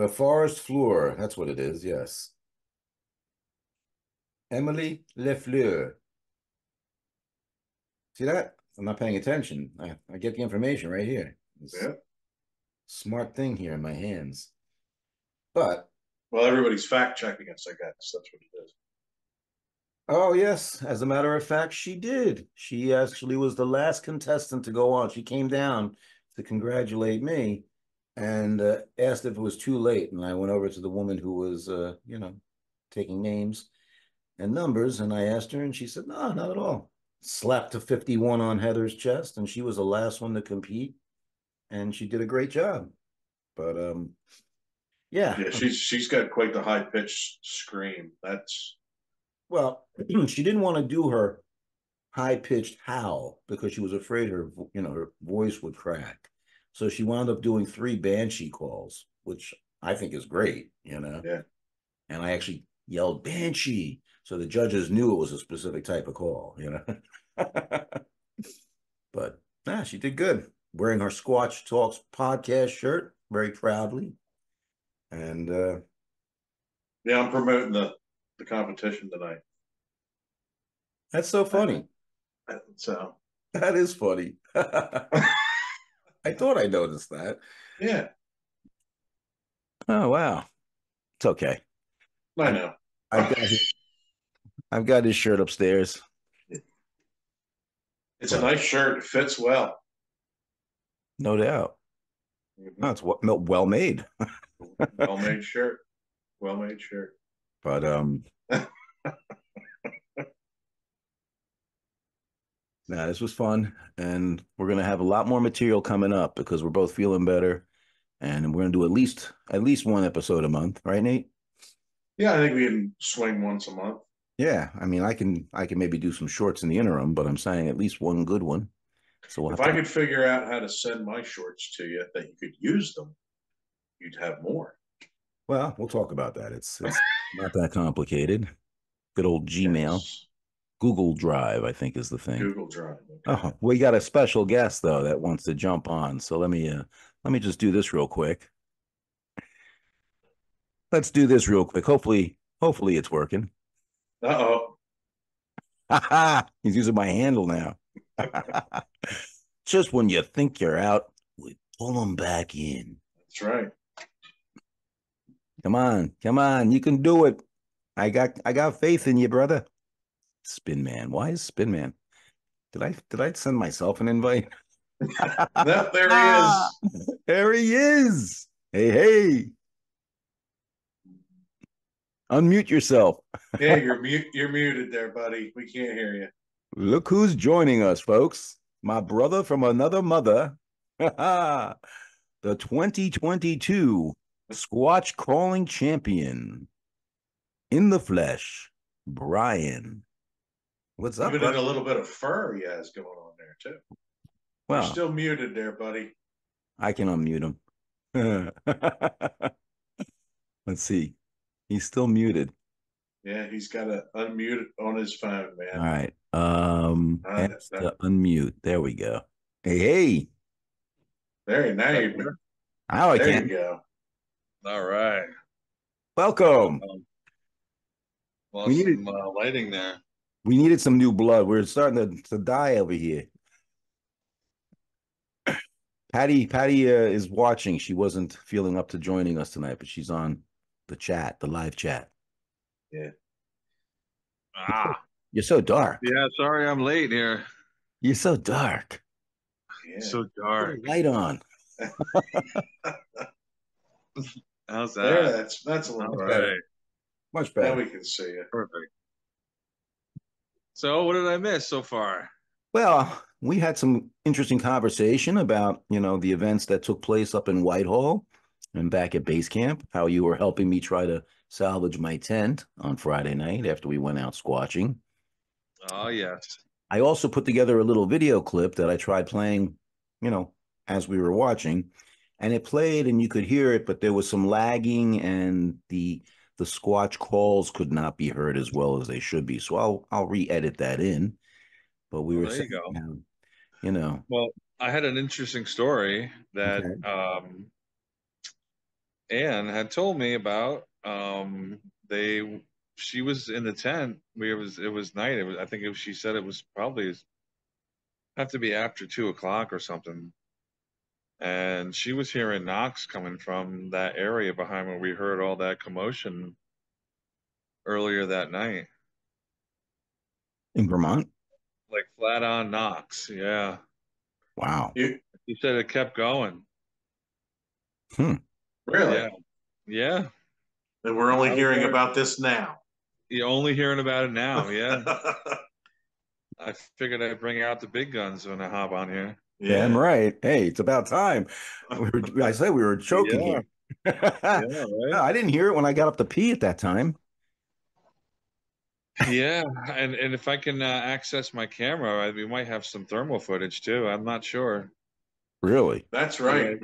forest floor. That's what it is. Yes. Emily Lefleur. See that? I'm not paying attention. I get the information right here. Yeah. Smart thing here in my hands. But well, everybody's fact checking us, I guess. That's what it is. Oh, yes. As a matter of fact, she did. She actually was the last contestant to go on. She came down to congratulate me and asked if it was too late. And I went over to the woman who was, taking names and numbers. And I asked her, and she said, no, not at all. Slapped a 51 on Heather's chest, and she was the last one to compete. And she did a great job. But, yeah. She's got quite the high-pitched scream. Well, she didn't want to do her high-pitched howl because she was afraid her voice would crack. So she wound up doing 3 banshee calls, which I think is great, Yeah. And I actually yelled banshee, so the judges knew it was a specific type of call, But she did good. Wearing her Squatch Talks podcast shirt very proudly. And yeah, I'm promoting the competition tonight. That's so funny. So that is funny. I thought I noticed that. Yeah. Oh wow. It's okay. I know. I've got his shirt upstairs. It's a nice shirt. It fits well. No doubt. Mm-hmm. No, it's well made. Well made shirt. Well made shirt. But this was fun, and we're gonna have a lot more material coming up because we're both feeling better, and we're gonna do at least one episode a month, right, Nate? Yeah, I think we can swing once a month. Yeah, I mean, I can maybe do some shorts in the interim, but I'm saying at least one good one. So if I could figure out how to send my shorts to you that you could use them, you'd have more. Well, we'll talk about that. It's not that complicated. Good old Gmail. Yes. Google Drive, I think, is the thing. Google Drive. Okay. We got a special guest though that wants to jump on. So let me just do this real quick. Let's do this real quick. Hopefully it's working. Uh-oh. He's using my handle now. Just when you think you're out, we pull them back in. That's right. Come on, you can do it. I got faith in you, brother. Spin Man. Why is Spin Man? Did I send myself an invite? No, there he is. There he is. Hey. Unmute yourself. Yeah, you're muted there, buddy. We can't hear you. Look who's joining us, folks. My brother from another mother. The 2022 Squatch crawling champion. In the flesh, Brian. What's up, Even brother? in a little bit of fur he has going on there, too. Well, You're still muted there, buddy. I can unmute him. Let's see. He's still muted. Yeah, he's got to unmute it on his phone, man. All right. That's to unmute. There we go. Hey. There, now you There you go. All right. Welcome. Well, some lighting there. We needed some new blood. We're starting to die over here. Patty is watching. She wasn't feeling up to joining us tonight, but she's on the live chat. Yeah. You're so dark. Yeah, sorry I'm late here. You're so dark. Yeah. So dark. Put a light on. How's that? There, that's a little better. Much better. Now we can see it. Perfect. So what did I miss so far? Well, we had some interesting conversation about, the events that took place up in Whitehall and back at base camp, how you were helping me try to salvage my tent on Friday night after we went out squatching. Oh, yes. I also put together a little video clip that I tried playing, as we were watching, and it played and you could hear it, but there was some lagging and the Squatch calls could not be heard as well as they should be. So I'll re-edit that in. But we were saying, Well, I had an interesting story that Anne had told me about. She was in the tent. It was night. She said it was probably have to be after 2:00 or something. And she was hearing knocks coming from that area behind where we heard all that commotion earlier that night. In Vermont? Like flat on knocks, yeah. Wow. He said it kept going. Really? Yeah. And we're only hearing about this now. You're only hearing about it now, yeah. I figured I'd bring out the big guns when I hop on here. Yeah, I'm right. Hey, it's about time. I said we were choking here. Yeah, right? No, I didn't hear it when I got up to pee at that time. Yeah, and if I can access my camera, we might have some thermal footage too. I'm not sure. Really? That's right.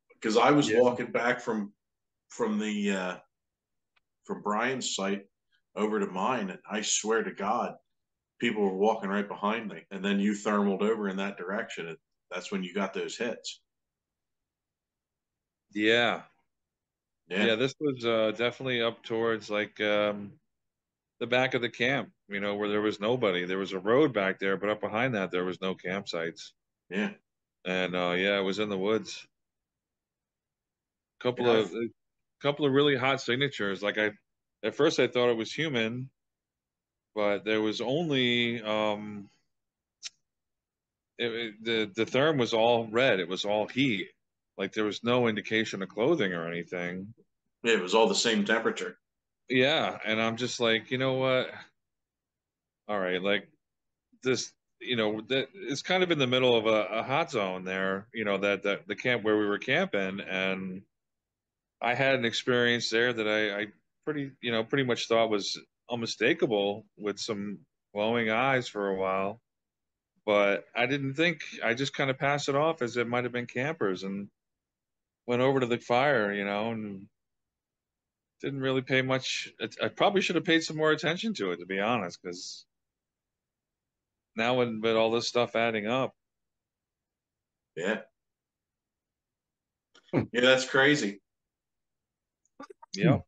Because I was walking back from Brian's site over to mine, and I swear to God, people were walking right behind me, and then you thermaled over in that direction. That's when you got those hits. Yeah. This was definitely up towards like the back of the camp, where there was nobody. There was a road back there, but up behind that there was no campsites. Yeah. And it was in the woods. Couple of really hot signatures. Like at first I thought it was human, but there was only the therm was all red. It was all heat. Like there was no indication of clothing or anything. Yeah, it was all the same temperature. Yeah, and I'm just like, you know what? All right, like this, that it's kind of in the middle of a hot zone there. That the camp where we were camping, and I had an experience there that I pretty much thought was unmistakable with some glowing eyes for a while. But I didn't think, I just kind of passed it off as it might have been campers and went over to the fire, and didn't really pay much. I probably should have paid some more attention to it, to be honest, because now with all this stuff adding up. Yeah. Yeah, that's crazy. Yeah.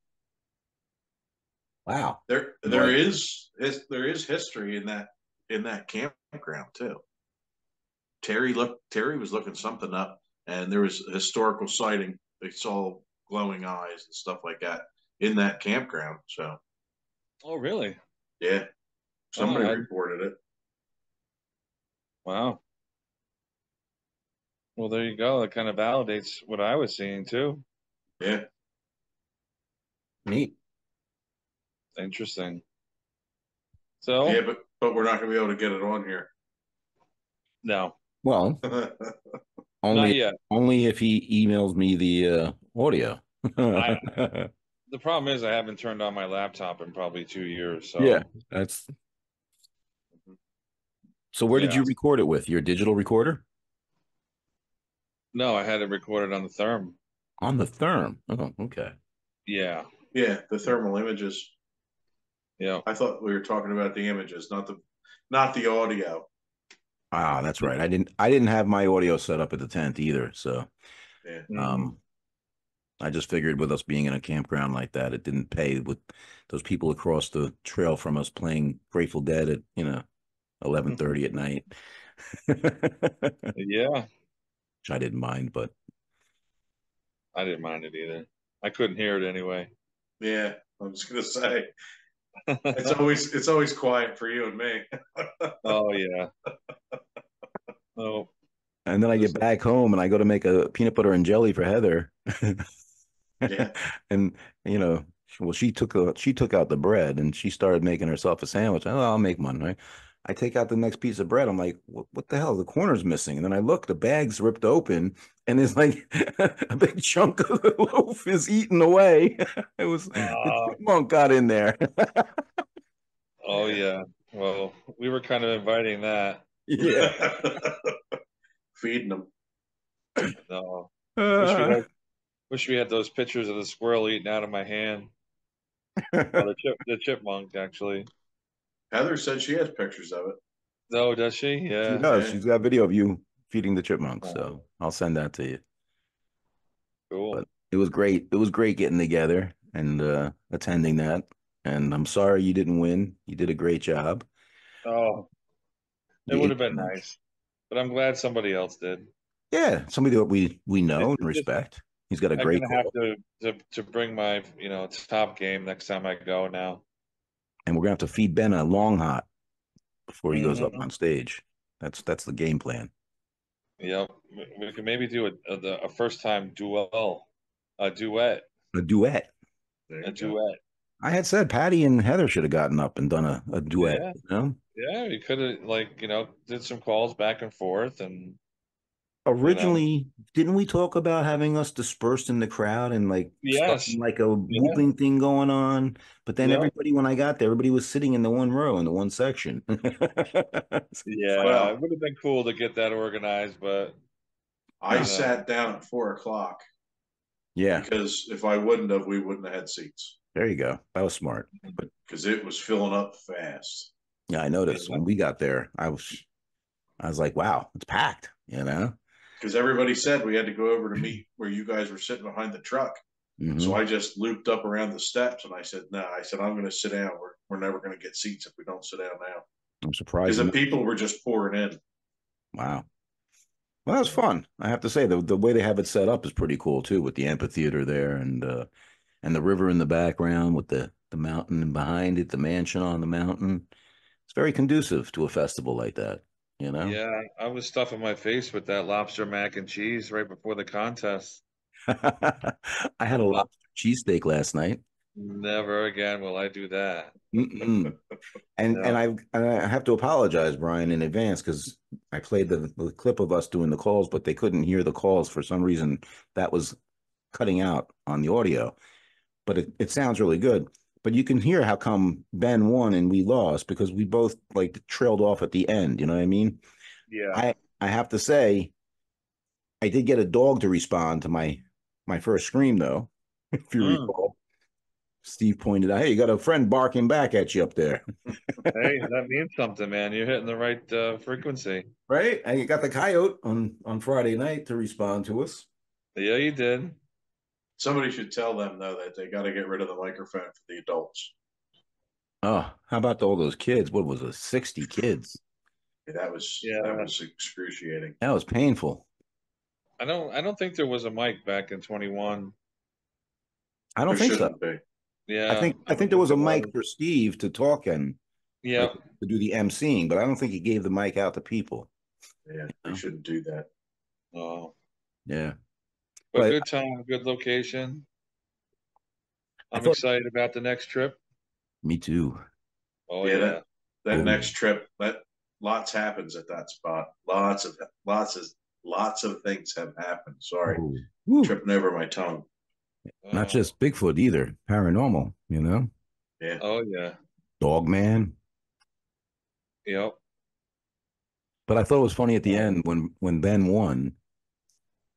Wow. There is history in that campground too. Terry was looking something up, and there was a historical sighting. They saw glowing eyes and stuff like that in that campground. So, Oh, really? yeah, somebody Oh, reported it. Wow. Well, there you go. That kind of validates what I was seeing too. Yeah. Neat. Interesting. So Yeah, but we're not going to be able to get it on here. No. Well, Not yet. Only if he emails me the audio. The problem is I haven't turned on my laptop in probably 2 years. So yeah, that's. So where did you record it with? Your digital recorder? No, I had it recorded on the Therm. On the Therm. Oh, okay. Yeah. Yeah, the thermal images. Yeah. I thought we were talking about the images, not the audio. Ah, that's right. I didn't have my audio set up at the tent either. So yeah. I just figured with us being in a campground like that, it didn't pay with those people across the trail from us playing Grateful Dead at 11:30 at night. Yeah. Which I didn't mind, but I didn't mind it either. I couldn't hear it anyway. Yeah, I was gonna say it's always quiet for you and me. Oh yeah. Oh. And then I get back home and I go to make a peanut butter and jelly for Heather. Yeah. And well, she took out the bread and she started making herself a sandwich. Oh, I'll make one, right? I take out the next piece of bread. I'm like, what the hell? The corner's missing. And then I look, the bag's ripped open, and there's like a big chunk of the loaf is eaten away. It was the chipmunk got in there. Oh yeah. Well, we were kind of inviting that. Yeah. Feeding them. No. Wish we had those pictures of the squirrel eating out of my hand. The chipmunk, actually. Heather said she has pictures of it. Oh, does she? Yeah. She does. She's got video of you feeding the chipmunks, so I'll send that to you. Cool. But it was great. It was great getting together and attending that. And I'm sorry you didn't win. You did a great job. Oh, it would have been nice, but I'm glad somebody else did. Yeah, somebody that we know and respect. He's got a great I'm gonna have to bring my top game next time I go now. And we're gonna have to feed Ben a long hot before he goes up on stage. That's the game plan. Yep, we can maybe do a first time duet. A duet. I had said Patty and Heather should have gotten up and done a duet. Yeah. You know? Yeah, we could have did some calls back and forth and. Originally, didn't we talk about having us dispersed in the crowd and like like a whooping thing going on? But then everybody, when I got there, everybody was sitting in the one row in the one section. Yeah, it would have been cool to get that organized, but I sat down at 4:00. Yeah, because if I wouldn't have, we wouldn't have had seats. There you go. That was smart. But because it was filling up fast. Yeah, I noticed when we got there. I was like, wow, it's packed. Because everybody said we had to go over to meet where you guys were sitting behind the truck. Mm-hmm. So I just looped up around the steps and I said, no, I'm going to sit down. We're never going to get seats if we don't sit down now. I'm surprised. Because the people were just pouring in. Wow. Well, that was fun. I have to say the way they have it set up is pretty cool too, with the amphitheater there and the river in the background with the mountain behind it, the mansion on the mountain. It's very conducive to a festival like that. Yeah, I was stuffing my face with that lobster mac and cheese right before the contest. I had a lobster cheesesteak last night. Never again will I do that. And I have to apologize, Brian, in advance because I played the clip of us doing the calls, but they couldn't hear the calls for some reason. That was cutting out on the audio, but it sounds really good. But you can hear how come Ben won and we lost because we both like trailed off at the end. You know what I mean? Yeah. I have to say, I did get a dog to respond to my first scream though. If you recall, Steve pointed out, "Hey, you got a friend barking back at you up there." Hey, that means something, man. You're hitting the right frequency. Right? And you got the coyote on Friday night to respond to us. Yeah, you did. Somebody should tell them though that they got to get rid of the microphone for the adults. Oh, how about all those kids? What was it? 60 kids. Yeah, that was excruciating. That was painful. I don't think there was a mic back in 21. I don't There think so. shouldn't be. Yeah, I think there was a mic for Steve to talk and yeah. to do the emceeing, but I don't think he gave the mic out to people. Yeah, they shouldn't do that. Oh, Yeah. but good time, good location. I'm excited about the next trip. Me too. Oh yeah, yeah. That next trip, that lots happens at that spot. Lots of things have happened. Sorry, tripping over my tongue. Not just Bigfoot either. Paranormal, you know? Yeah. Oh yeah. Dogman. Yep. But I thought it was funny at the end when Ben won,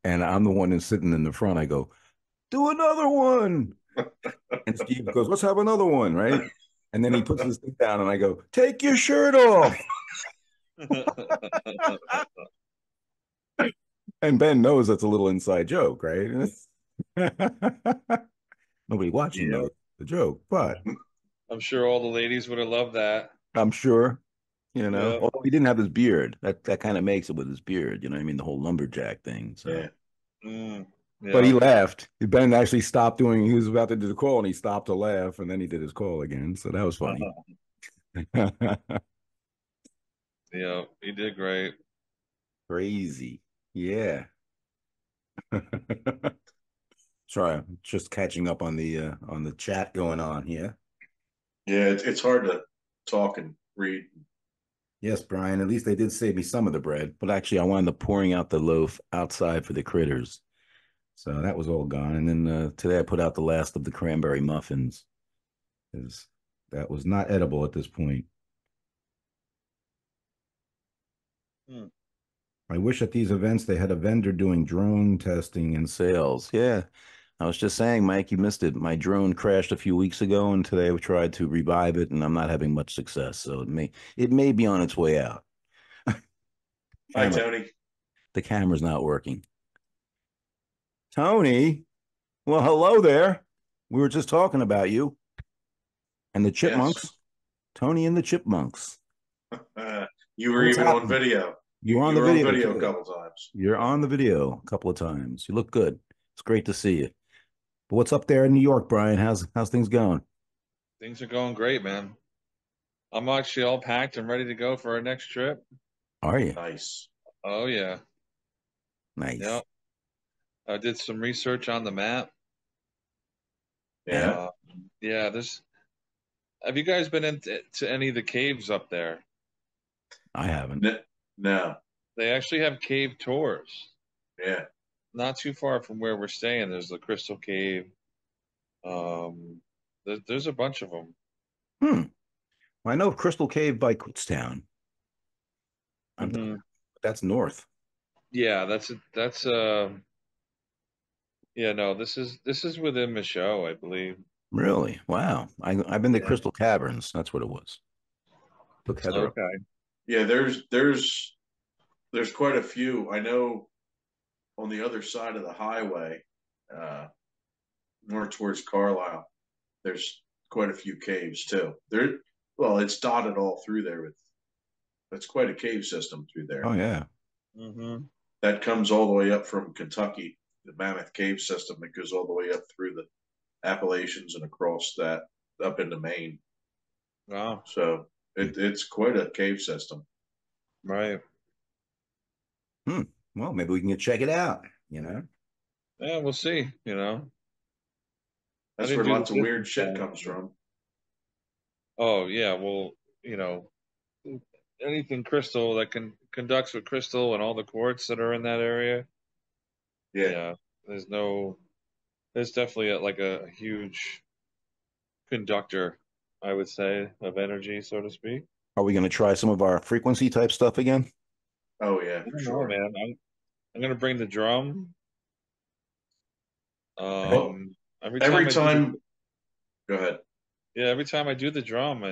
and I'm the one who's sitting in the front. I go, do another one. And Steve goes, let's have another one, right? And then he puts his thing down, and I go, take your shirt off. And Ben knows that's a little inside joke, right? Nobody watching knows the joke, but I'm sure all the ladies would have loved that. I'm sure, you know. Yep. Although he didn't have his beard, that kind of makes it with his beard. You know what I mean? The whole lumberjack thing. So. Yeah. Yeah. But he laughed. Ben actually stopped doing. He was about to do the call, and he stopped to laugh, and then he did his call again. So that was funny. Yeah, he did great. Crazy, yeah. Sorry, I'm just catching up on the chat going on here. Yeah, it's hard to talk and read. Yes, Brian. At least they did save me some of the bread, but actually, I wound up pouring out the loaf outside for the critters. So that was all gone. And then today I put out the last of the cranberry muffins, because that was not edible at this point. I wish at these events they had a vendor doing drone testing and sales. Yeah, I was just saying, Mike, you missed it. My drone crashed a few weeks ago, and today I've tried to revive it, and I'm not having much success. So it may be on its way out. Hi, Tony. The camera's not working. Tony, well, hello there. We were just talking about you and the chipmunks. Yes. Tony and the chipmunks. You were even on video. You were on the video a couple times. You're on the video a couple of times. You look good. It's great to see you. But what's up there in New York, Brian? How's things going? Things are going great, man. I'm actually all packed and ready to go for our next trip. Are you? Nice. Oh yeah. Nice. Yep. I did some research on the map. Yeah. Yeah. Have you guys been into any of the caves up there? I haven't. No. They actually have cave tours. Yeah. Not too far from where we're staying. There's the Crystal Cave. There's a bunch of them. Well, I know Crystal Cave by Kutztown. That's north. Yeah, that's yeah, no, this is within Michaud, I believe. Really? Wow. I've been to Crystal Caverns. That's what it was. Took Heather up. Yeah, there's quite a few. I know on the other side of the highway, more towards Carlisle, there's quite a few caves too. It's dotted all through there that's quite a cave system through there. Oh yeah. That comes all the way up from Kentucky, the Mammoth Cave system that goes all the way up through the Appalachians and across that up into Maine. Wow. So it's quite a cave system. Right. Well, maybe we can check it out, you know? Yeah, we'll see, you know. That's where lots of weird shit comes from. Oh, yeah. Well, you know, anything crystal that conducts with crystal and all the quartz that are in that area. Yeah. There's definitely a huge conductor, I would say, of energy, so to speak. Are we going to try some of our frequency type stuff again? Oh yeah, for sure, man. I'm going to bring the drum. Every time. Go ahead. Yeah, every time I do the drum,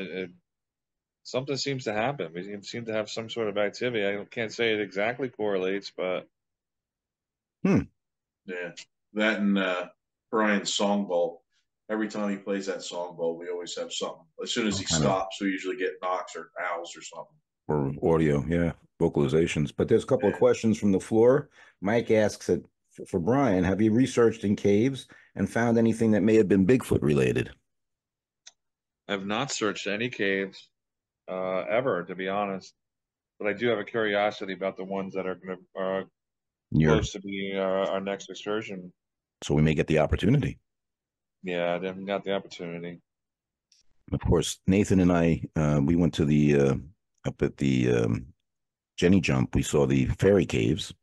something seems to happen. We seem to have some sort of activity. I can't say it exactly correlates, but. Yeah, that and Brian's song bowl. every time he plays that song bowl, we always have something. As soon as he Kind of, stops, we usually get knocks or owls or something. or audio, yeah, vocalizations. But there's a couple of questions from the floor. Mike asks that for Brian, have you researched in caves and found anything that may have been Bigfoot related? I've not searched any caves ever, to be honest. But I do have a curiosity about the ones that are going to close to be our next excursion. So we may get the opportunity. Yeah, I haven't got the opportunity. Of course, Nathan and I, we went to the up at the Jenny Jump. We saw the fairy caves.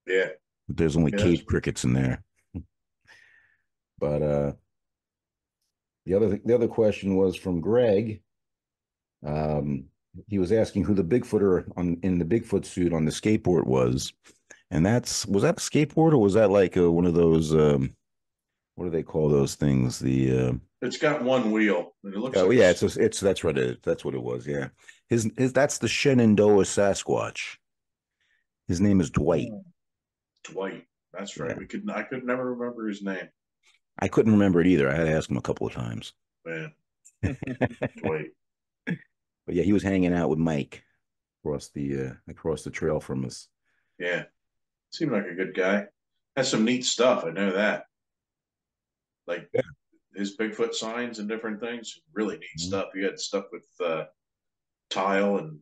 Yeah. There's only cave crickets in there. But the other question was from Greg. He was asking who the Bigfooter in the Bigfoot suit on the skateboard was. And was that a skateboard or was that like one of those what do they call those things? It's got one wheel. And it looks yeah, that's what it was. Yeah. His that's the Shenandoah Sasquatch. His name is Dwight. Dwight. That's right. Yeah. I could never remember his name. I couldn't remember it either. I had to ask him a couple of times. Man. Dwight. But yeah, he was hanging out with Mike across the trail from us. Yeah. Seemed like a good guy. Has some neat stuff. I know that. Like his Bigfoot signs and different things. Really neat stuff. He had stuff with tile and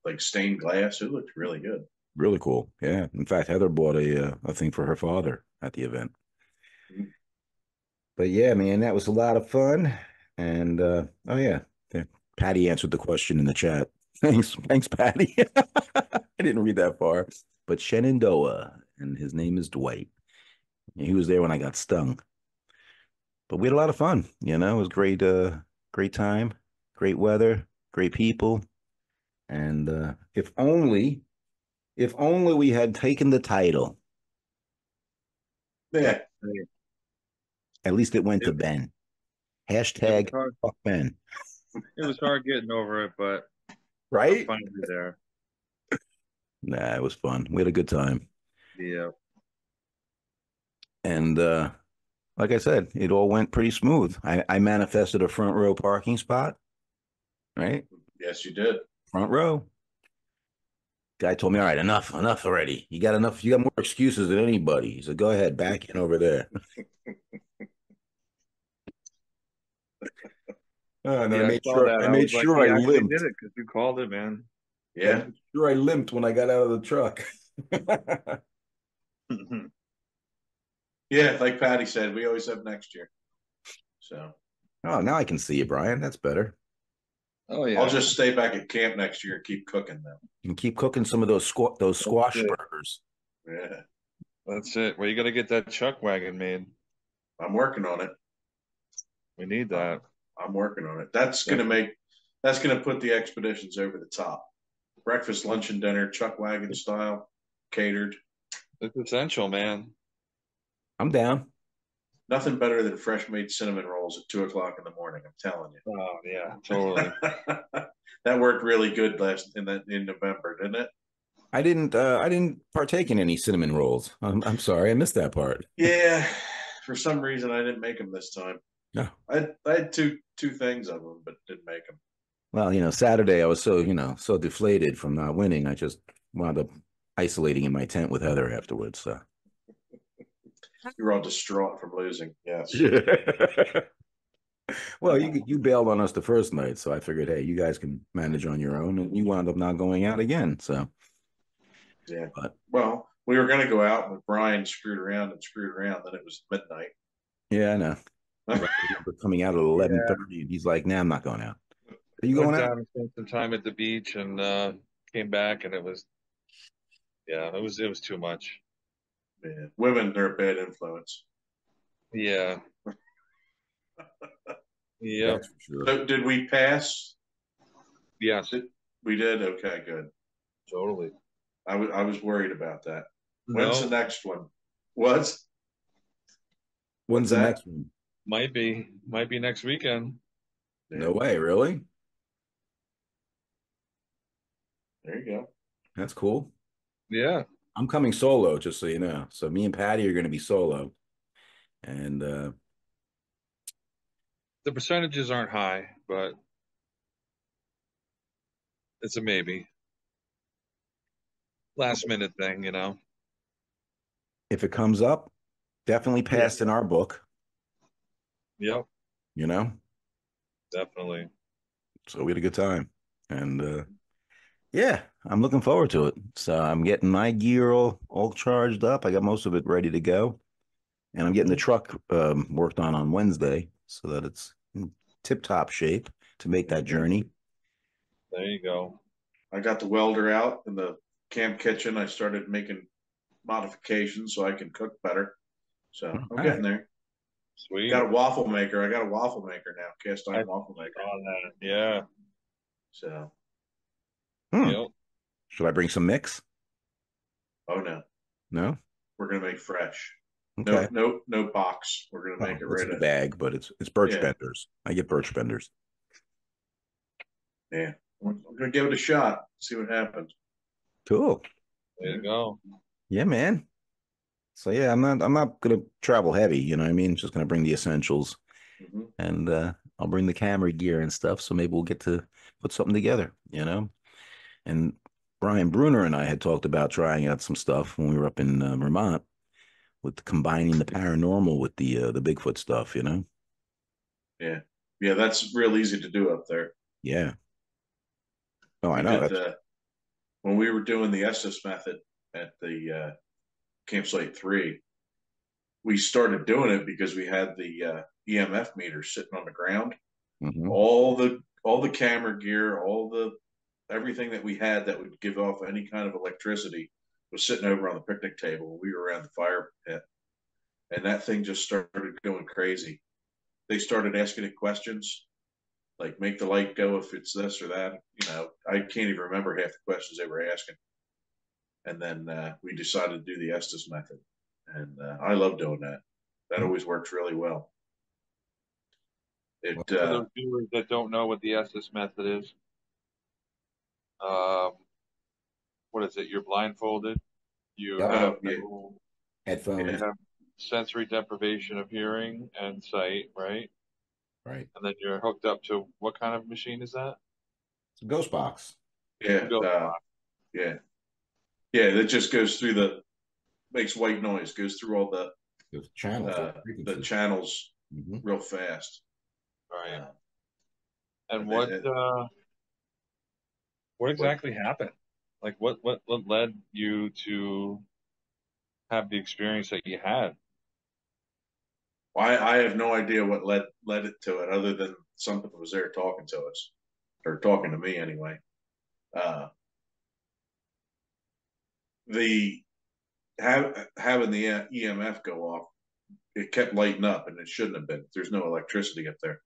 like stained glass. It looked really good. Really cool. Yeah. In fact, Heather bought a thing for her father at the event. But yeah, man, that was a lot of fun. And oh yeah, Patty answered the question in the chat. Thanks, Patty. I didn't read that far. But Shenandoah, and his name is Dwight. He was there when I got stung. But we had a lot of fun. It was great, great time, great weather, great people. And if only we had taken the title. Yeah. At least it went to Ben. Hashtag fuck Ben. It was hard getting over it, but right? Finally there. Nah, it was fun. We had a good time. Yeah. And like I said, it all went pretty smooth. I manifested a front row parking spot. Right? Yes, you did. Front row. Guy told me, all right, enough already. You got enough. You got more excuses than anybody. He said, go ahead, back in over there. And then I made sure I limped. Did it because you called it, man. Yeah. I made sure I limped when I got out of the truck. Yeah, like Patty said, we always have next year. So. Oh, now I can see you, Brian. That's better. Oh yeah. I'll just stay back at camp next year and keep cooking them. You can keep cooking some of those squash burgers. Yeah. That's it. Well, you got to get that chuck wagon made. I'm working on it. We need that. I'm working on it. That's gonna put the expeditions over the top. Breakfast, lunch, and dinner, chuck wagon style, catered. It's essential, man. I'm down. Nothing better than fresh made cinnamon rolls at 2:00 in the morning. I'm telling you. Oh yeah, totally. That worked really good in November, didn't it? I didn't partake in any cinnamon rolls. I'm sorry, I missed that part. Yeah, for some reason I didn't make them this time. No, I had two things of them, but didn't make them. Well, Saturday I was so deflated from not winning. I just wound up isolating in my tent with Heather afterwards. So. You were all distraught from losing. Yes. Well, you bailed on us the first night, so I figured, hey, you guys can manage on your own, and you wound up not going out again. So. Yeah. Well, we were going to go out, but Brian screwed around. Then it was midnight. Yeah, I know. Coming out at 11:30, and he's like, "Nah, I'm not going out." Are you going out? And spent some time at the beach, and came back, and it was too much. Yeah. Women, they're a bad influence. Yeah. Yeah. That's for sure. So did we pass? Yes. We did? Okay, good. Totally. I was worried about that. No. When's the next one? What? When's the next one? Might be next weekend. No way, really? There you go. That's cool. Yeah. I'm coming solo, just so you know. So me and Patty are going to be solo. And The percentages aren't high, but it's a maybe. Last minute thing, you know. If it comes up, definitely passed in our book. Yep. You know? Definitely. So we had a good time. And yeah, I'm looking forward to it. So I'm getting my gear all charged up. I got most of it ready to go. And I'm getting the truck worked on Wednesday so that it's in tip-top shape to make that journey. There you go. I got the welder out in the camp kitchen. I started making modifications so I can cook better. So I'm getting there. Sweet. Got a waffle maker. I got a waffle maker now, cast iron waffle maker. On that, yeah. So. Yep. Should I bring some mix? Oh no. No? We're gonna make fresh. Okay. No box. We're gonna make it It's right in the bag, but it's birch Yeah. benders. I get birch benders. Yeah. We're gonna give it a shot. See what happens. Cool. There you go. Yeah, man. So yeah, I'm not gonna travel heavy, you know what I mean? Just gonna bring the essentials. And I'll bring the camera gear and stuff, so maybe we'll get to put something together, you know. And Brian Bruner and I had talked about trying out some stuff when we were up in Vermont, with combining the paranormal with the Bigfoot stuff, you know. Yeah. Yeah, that's real easy to do up there. Yeah. Oh, I We know. did when we were doing the Estes method at the campsite 3, we started doing it because we had the EMF meter sitting on the ground. Mhm. All the camera gear, everything that we had that would give off any kind of electricity was sitting over on the picnic table. We were around the fire pit, and that thing just started going crazy. They started asking it questions, like make the light go if it's this or that. You know, I can't even remember half the questions they were asking. And then we decided to do the Estes method, and I love doing that. That always works really well. For those viewers that don't know what the Estes method is, what is it? You're blindfolded. You have headphones. You have sensory deprivation of hearing and sight, right? Right. And then you're hooked up to what kind of machine is that? It's a ghost box. Yeah. Yeah. Yeah. That just goes through makes white noise, goes through all the channels, real fast. Right. And what exactly happened? Like what led you to have the experience that you had? I have no idea what led it to it, other than something was there talking to us, or talking to me anyway. Having the EMF go off, it kept lighting up, and it shouldn't have been. There's no electricity up there.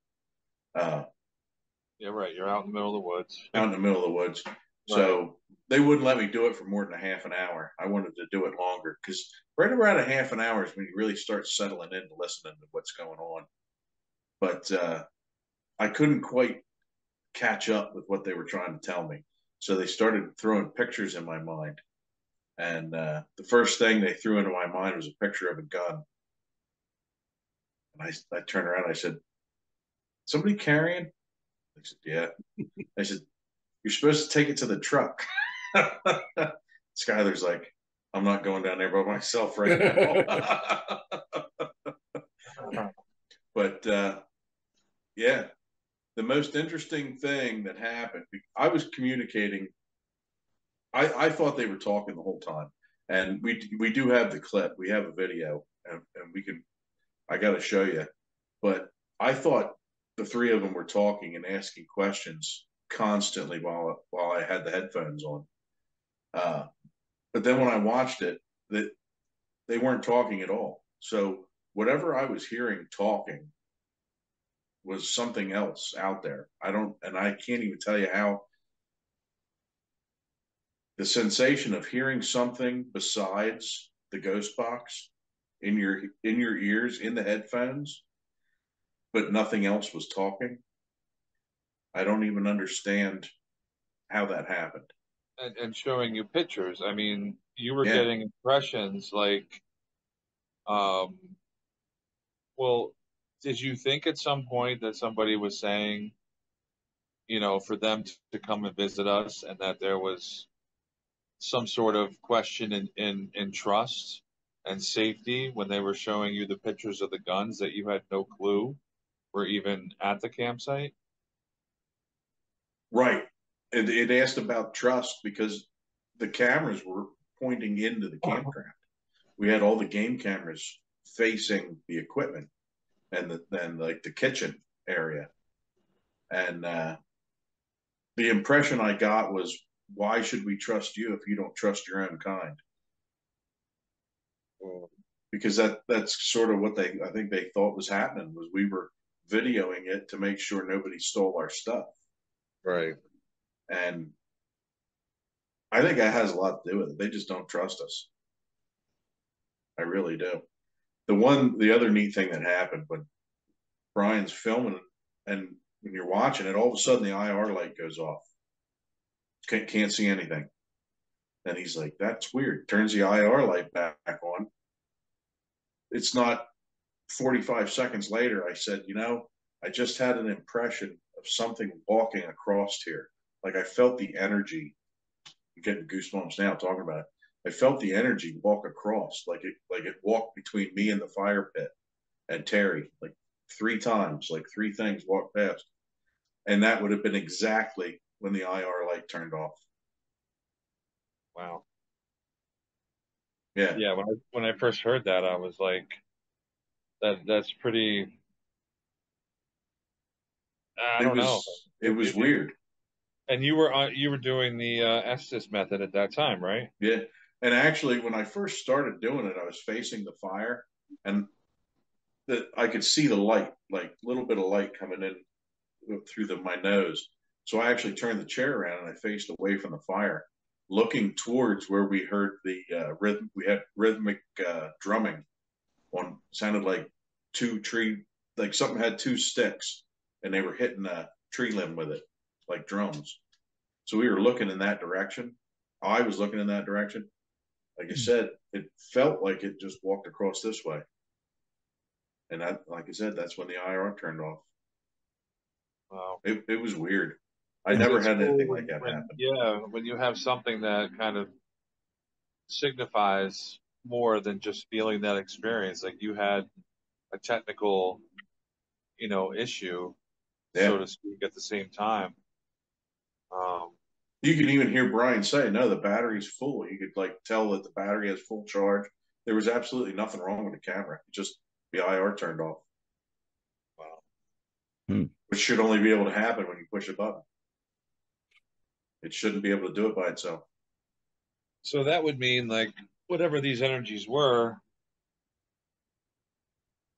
Yeah, right. You're out in the middle of the woods. Out in the middle of the woods. Right. So they wouldn't let me do it for more than a half an hour. I wanted to do it longer, because right around a half an hour is when you really start settling into listening to what's going on. But I couldn't quite catch up with what they were trying to tell me. So they started throwing pictures in my mind. And the first thing they threw into my mind was a picture of a gun. And I turned around and I said, "Somebody carrying?" They said, "Yeah." I said, "You're supposed to take it to the truck." Skylar's like, "I'm not going down there by myself right now." But yeah, the most interesting thing that happened, I was communicating. I thought they were talking the whole time, and we do have the clip. We have a video, and I got to show you. But I thought the three of them were talking and asking questions constantly while I had the headphones on. But then when I watched it, they weren't talking at all. So whatever I was hearing talking was something else out there. I can't even tell you how. The sensation of hearing something besides the ghost box in your ears, in the headphones, but nothing else was talking. I don't even understand how that happened. And showing you pictures. I mean, you were getting impressions like, well, did you think at some point that somebody was saying, you know, for them to come and visit us, and that there was some sort of question in trust and safety when they were showing you the pictures of the guns that you had no clue were even at the campsite? Right. It asked about trust because the cameras were pointing into the campground. We had all the game cameras facing the equipment and then like the kitchen area. And the impression I got was, why should we trust you if you don't trust your own kind? Because that's sort of what I think they thought was happening, was we were videoing it to make sure nobody stole our stuff. Right. And I think that has a lot to do with it. They just don't trust us. I really do. The other neat thing that happened when Brian's filming and when you're watching it, all of a sudden the IR light goes off. Can't see anything. And he's like, that's weird. Turns the IR light back on. It's not 45 seconds later. I said, you know, I just had an impression of something walking across here. Like I felt the energy. I'm getting goosebumps now talking about it. I felt the energy walk across, like it walked between me and the fire pit and Terry, like 3 times, like 3 things walked past. And that would have been exactly when the IR light turned off. Wow. Yeah. Yeah. When I first heard that, I was like, that's pretty. I don't know. It was weird. And you were doing the Estes method at that time, right? Yeah. And actually, when I first started doing it, I was facing the fire, and I could see the light, like a little bit of light coming in through my nose. So I actually turned the chair around and I faced away from the fire, looking towards where we heard the rhythm. We had rhythmic drumming on, sounded like 2 tree, like something had 2 sticks and they were hitting a tree limb with it, like drums. So we were looking in that direction. I was looking in that direction. Like I said, it felt like it just walked across this way. And that, like I said, that's when the IR turned off. Wow. It was weird. I never had anything like that happen. Yeah, when you have something that kind of signifies more than just feeling that experience, like you had a technical, you know, issue, so to speak, at the same time. You can even hear Brian say, no, the battery's full. You could like tell that the battery has full charge. There was absolutely nothing wrong with the camera. Just the IR turned off. Wow. Which should only be able to happen when you push a button. It shouldn't be able to do it by itself. So that would mean, like, whatever these energies were,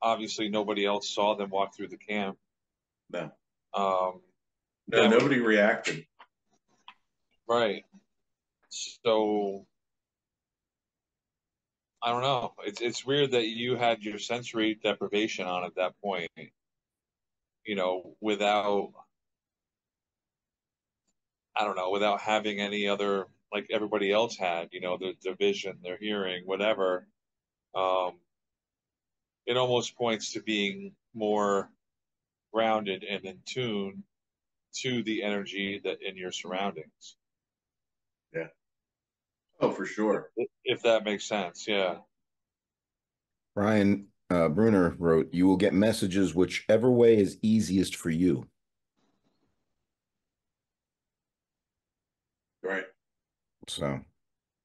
obviously nobody else saw them walk through the camp. No. No, nobody reacted. Right. So I don't know. It's weird that you had your sensory deprivation on at that point, you know, without, I don't know, without having any other, like everybody else had, you know, their vision, their hearing, whatever. It almost points to being more grounded and in tune to the energy that in your surroundings. Yeah. Oh, for sure. If that makes sense. Yeah. Brian Bruner wrote, you will get messages whichever way is easiest for you. Right. So.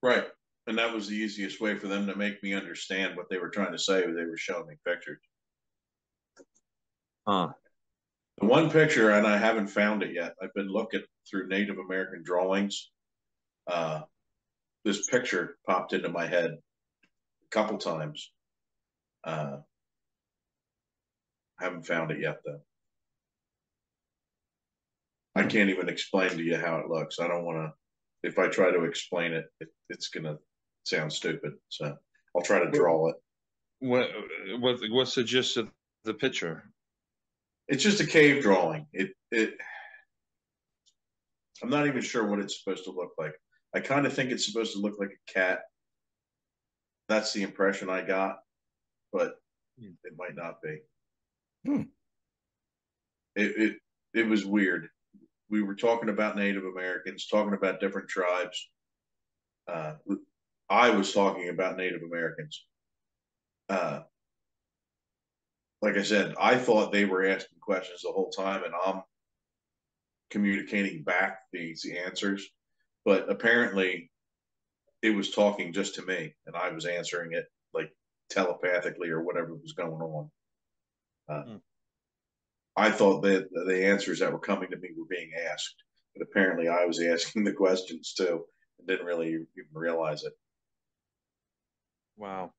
Right. And that was the easiest way for them to make me understand what they were trying to say. They were showing me pictures. Huh. The one picture, and I haven't found it yet. I've been looking through Native American drawings. This picture popped into my head a couple times. Haven't found it yet, though. I can't even explain to you how it looks. I don't want to. If I try to explain it, it's going to sound stupid. So I'll try to draw it. What's the gist of the picture? It's just a cave drawing. I'm not even sure what it's supposed to look like. I kind of think it's supposed to look like a cat. That's the impression I got, but it might not be. Hmm. It was weird. We were talking about Native Americans, talking about different tribes. Uh, I was talking about Native Americans. Uh, like I said, I thought they were asking questions the whole time, and I'm communicating back these answers. But apparently, it was talking just to me, and I was answering it like telepathically or whatever was going on. I thought that the answers that were coming to me were being asked, but apparently I was asking the questions too, and didn't really even realize it. Wow.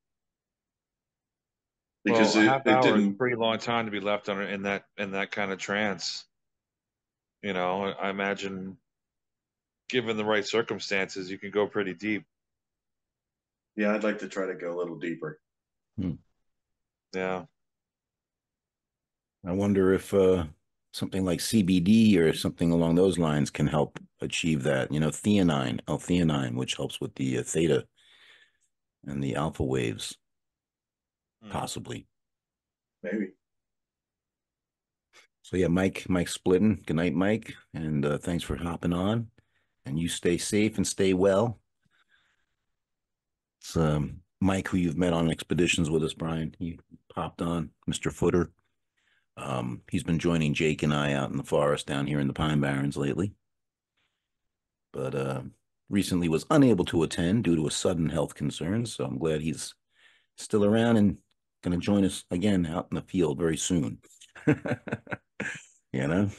Because well, a half it hour is a didn't. pretty long time to be left on in that kind of trance. You know, I imagine, given the right circumstances, you can go pretty deep. Yeah, I'd like to try to go a little deeper. Yeah. I wonder if something like CBD or something along those lines can help achieve that. You know, theanine, L-theanine, which helps with the theta and the alpha waves, possibly. Maybe. So yeah, Mike's splitting. Good night, Mike, and thanks for hopping on. And you stay safe and stay well. It's Mike, who you've met on expeditions with us, Brian. He popped on, Mr. Footer. He's been joining Jake and I out in the forest down here in the Pine Barrens lately, but recently was unable to attend due to a sudden health concern. So I'm glad he's still around and going to join us again out in the field very soon. You know?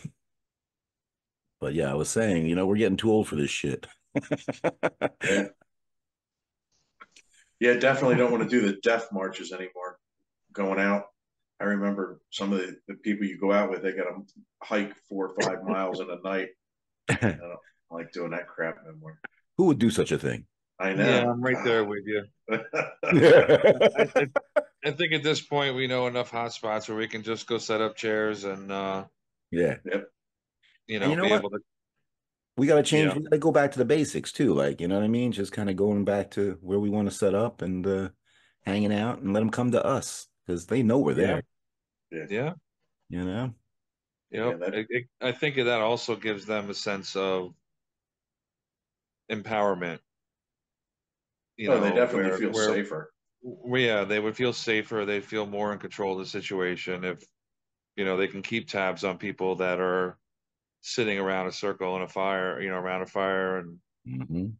But yeah, I was saying, you know, we're getting too old for this shit. Yeah. Yeah, definitely don't want to do the death marches anymore. Going out. I remember some of the people you go out with, they got to hike 4 or 5 miles in a night. I don't like doing that crap anymore. Who would do such a thing? I know. Yeah, I'm right there with you. I think at this point we know enough hot spots where we can just go set up chairs and yeah. Yep. You know, and you know be what? able to. We got to change. Yeah. We got to go back to the basics too. Like, you know what I mean? Just kind of going back to where we want to set up and hanging out and let them come to us because they know we're there. Yeah. You know? Yep. I think that also gives them a sense of empowerment. You know, they definitely feel safer. Yeah, they would feel safer. They'd feel more in control of the situation if, you know, they can keep tabs on people that are sitting around a circle in a fire, you know, around a fire, and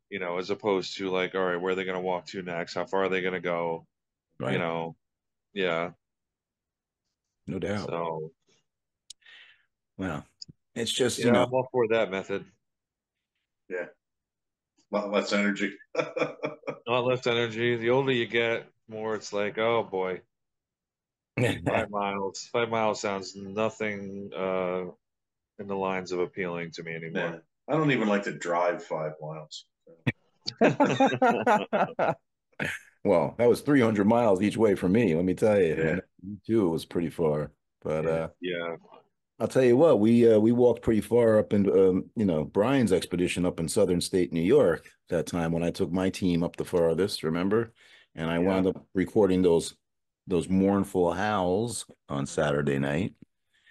you know, as opposed to like, all right, where are they going to walk to next? How far are they going to go? Right. You know, yeah, no doubt. So, well, it's just yeah, you know, I'm all for that method. Yeah, a lot less energy. A lot less energy. The older you get, more it's like, oh boy, 5 miles. 5 miles sounds nothing in the lines of appealing to me anymore. Yeah. I don't even like to drive 5 miles. Well, that was 300 miles each way for me. Let me tell you. Yeah. And too, it was pretty far. But yeah. I'll tell you what, we walked pretty far up in you know, Brian's expedition up in southern state New York that time when I took my team up the farthest, remember? And I wound up recording those mournful howls on Saturday night.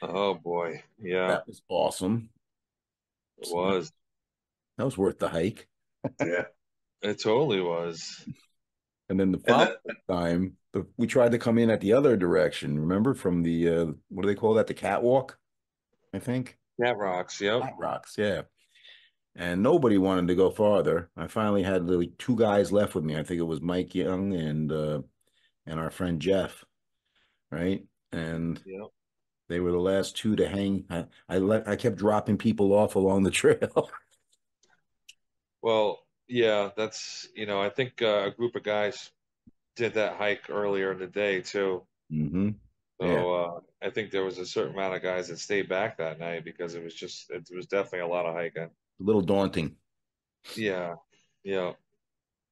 Oh boy. Yeah. That was awesome. It was. That was worth the hike. Yeah. It totally was. And then the following time, we tried to come in at the other direction. Remember from the what do they call that? The catwalk, I think. Cat rocks. Yep. Cat rocks. Yeah. And nobody wanted to go farther. I finally had like 2 guys left with me. I think it was Mike Young and our friend Jeff, right? And they were the last 2 to hang. I kept dropping people off along the trail. Well, yeah, that's, you know, I think a group of guys did that hike earlier in the day too. Mm-hmm. So I think there was a certain amount of guys that stayed back that night because it was definitely a lot of hiking. A little daunting. Yeah. Yeah.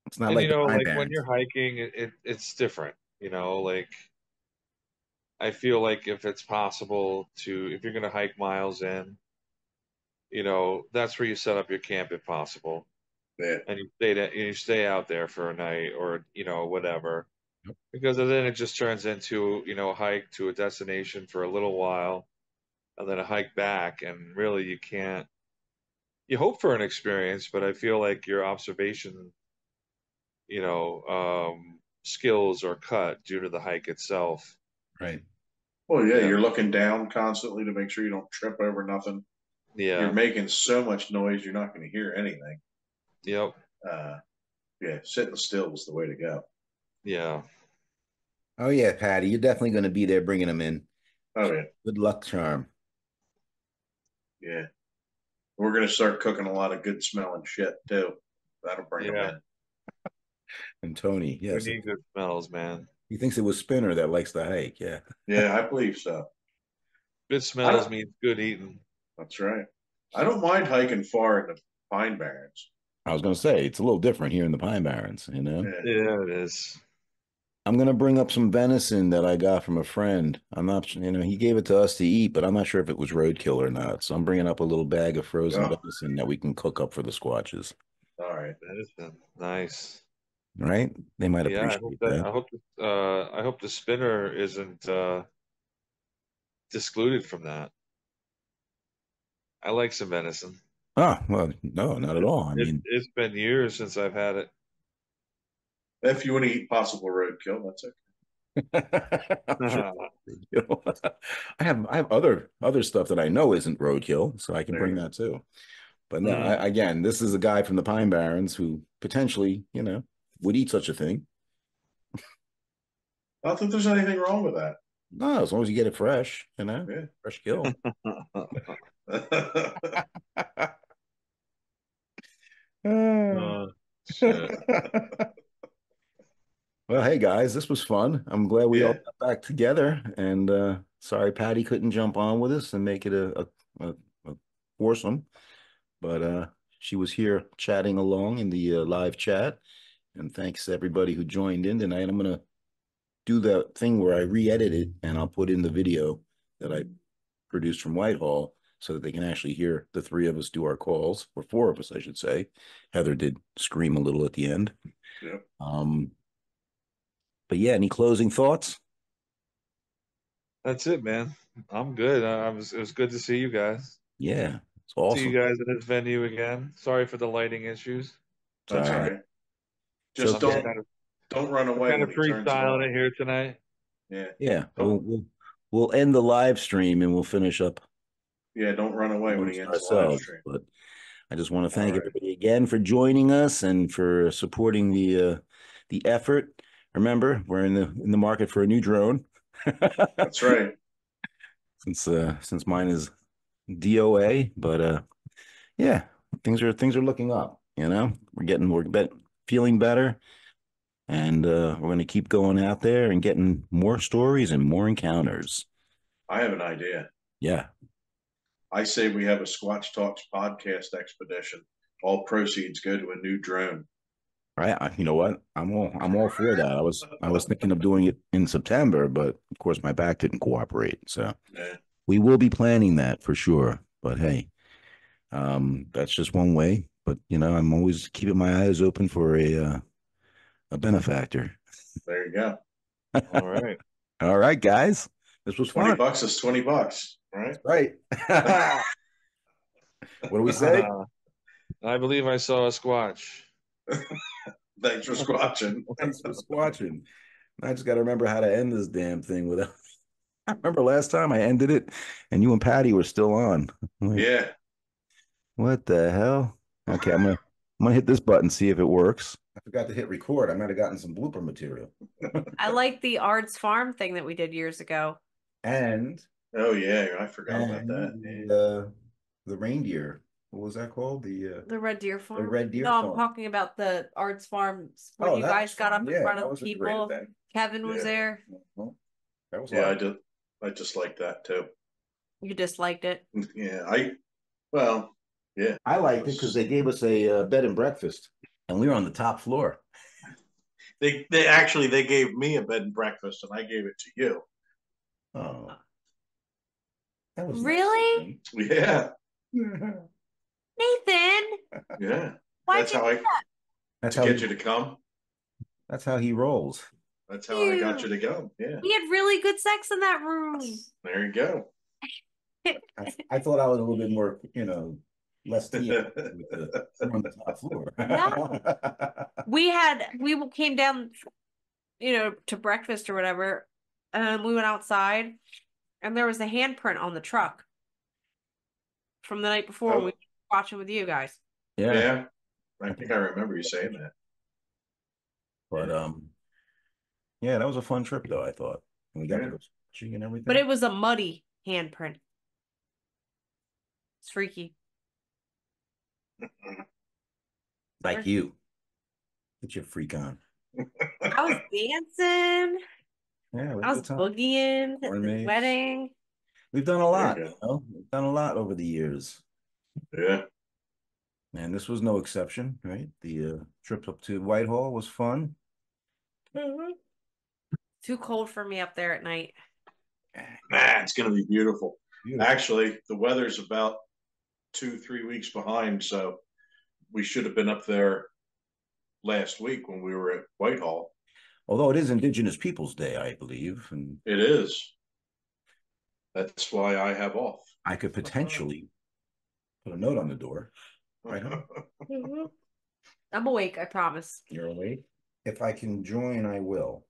It's not and like you know, the like Pine when you're hiking, it's different. You know, like I feel like if it's possible if you're going to hike miles in, you know, that's where you set up your camp if possible. Yeah. And you stay out there for a night or, you know, whatever. because then it just turns into, a hike to a destination for a little while and then a hike back. And really, you hope for an experience, but I feel like your observation, skills are cut due to the hike itself. Right. Well, yeah, you're looking down constantly to make sure you don't trip over nothing. Yeah. You're making so much noise, you're not going to hear anything. Yep. Yeah, sitting still is the way to go. Yeah. Oh yeah, Patty, you're definitely going to be there bringing them in. Oh yeah. Good luck, charm. Yeah. We're going to start cooking a lot of good smelling shit too. That'll bring them in. And Tony, yes. We need good smells, man. He thinks it was Spinner that likes the hike. Yeah. Yeah, I believe so. Good smells means good eating. That's right. I don't mind hiking far in the Pine Barrens. I was going to say, it's a little different here in the Pine Barrens, Yeah, it is. I'm going to bring up some venison that I got from a friend. I'm not, he gave it to us to eat, but I'm not sure if it was roadkill or not. So I'm bringing up a little bag of frozen venison that we can cook up for the Squatches. All right. Venison. Nice. Right? They might appreciate that. I hope the spinner isn't discluded from that. I like some venison. Oh, well, no, not at all. I mean, it's been years since I've had it. If you want to eat possible roadkill, that's okay. I have other stuff that I know isn't roadkill, so I can bring that too. But no, again, this is a guy from the Pine Barrens who potentially, would eat such a thing. I don't think there's anything wrong with that. No, as long as you get it fresh, fresh kill. Shit. Well, hey guys, this was fun. I'm glad we all got back together. And sorry Patty couldn't jump on with us and make it a foursome, but she was here chatting along in the live chat. And thanks to everybody who joined in tonight. I'm gonna do the thing where I re-edit it and I'll put in the video that I produced from Whitehall so that they can actually hear the three of us do our calls, or four of us, I should say. Heather did scream a little at the end. Yep. But yeah, any closing thoughts? That's it, man. I'm good. It was good to see you guys. Yeah, it's awesome. See you guys in this venue again. Sorry for the lighting issues. That's all right. Just don't run away. Kind of freestyling it here tonight. Yeah. Yeah. We'll end the live stream and we'll finish up. Yeah, don't run away when he ends the live stream. But I just want to thank everybody again for joining us and for supporting the effort. Remember, we're in the market for a new drone. That's right. Since mine is DOA, but yeah, things are looking up. We're feeling better, and we're going to keep going out there and getting more stories and more encounters. I have an idea. Yeah. I say we have a Squatch Talks podcast expedition. All proceeds go to a new drone. Right. You know what? I'm all for that. I was thinking of doing it in September, but of course my back didn't cooperate. So we will be planning that for sure. But hey, that's just one way. But I'm always keeping my eyes open for a benefactor. There you go. All right. All right, guys. This was fun. $20 is $20, right? Right. What do we say? I believe I saw a Squatch. Thanks for squatching. Thanks for squatching. I just got to remember how to end this damn thing without. I remember last time I ended it, and you and Patty were still on. Yeah. What the hell? Okay, I'm gonna hit this button, see if it works. I forgot to hit record. I might have gotten some blooper material. I like the Arts Farm thing that we did years ago. And oh yeah, I forgot about that. The reindeer. What was that called? The Red Deer Farm. The Red Deer Farm. I'm talking about the Arts Farm where you guys got up in front of people. Kevin was there. That was I just liked that too. You disliked it? Yeah, I liked it because they gave us a bed and breakfast, and we were on the top floor. They gave me a bed and breakfast, and I gave it to you. Oh, that was really? Nice. Yeah. Nathan. Yeah. Why'd you do that? That's how get you to come. That's how he rolls. That's how I got you to go. Yeah. We had really good sex in that room. There you go. I thought I was a little bit more, less tea with the on the top floor. We came down, to breakfast or whatever. We went outside, and there was a handprint on the truck from the night before when we were watching with you guys. Yeah. I think I remember you saying that. But yeah, that was a fun trip though, I thought. And we got to go skiing and everything. But it was a muddy handprint. It's freaky. Like you. Get your freak on. I was dancing. Yeah, I was boogieing at the wedding. We've done a lot. We've done a lot over the years. Yeah. And this was no exception, right? The trip up to Whitehall was fun. Too cold for me up there at night. Nah, it's going to be beautiful. Actually, the weather's about 2-3 weeks behind, so we should have been up there last week when we were at Whitehall. Although it is Indigenous Peoples Day, I believe. And it is. That's why I have off. I could potentially put a note on the door. Right on. I'm awake, I promise. You're awake? If I can join, I will.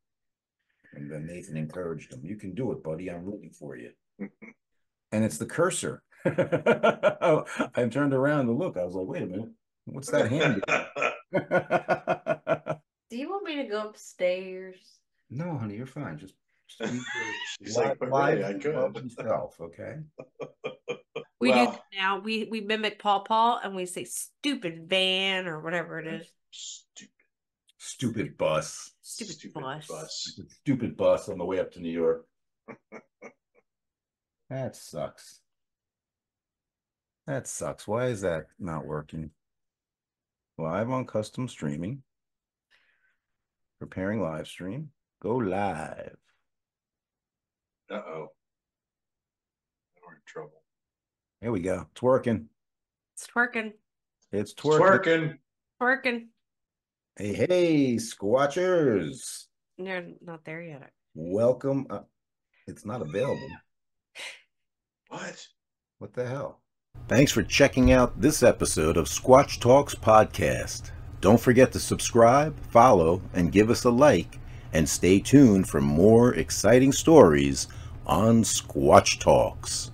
And then Nathan encouraged him. You can do it, buddy. I'm rooting for you. And it's the cursor. I turned around to look. I was like, wait a minute. What's that hand? Do you want me to go upstairs? No, honey, you're fine. Just really, I could. Yourself, okay? We do now. We mimic Paw and we say stupid van or whatever it is. Stupid bus. Stupid bus. Stupid bus on the way up to New York. That sucks. That sucks. Why is that not working? Live on custom streaming. Preparing live stream. Go live. Uh-oh. We're in trouble. Here we go. It's working. It's twerking. It's twerking. Twerking. Hey, Squatchers. They're not there yet. Welcome. It's not available. What the hell? Thanks for checking out this episode of Squatch Talks Podcast. Don't forget to subscribe, follow, and give us a like. And stay tuned for more exciting stories on Squatch Talks.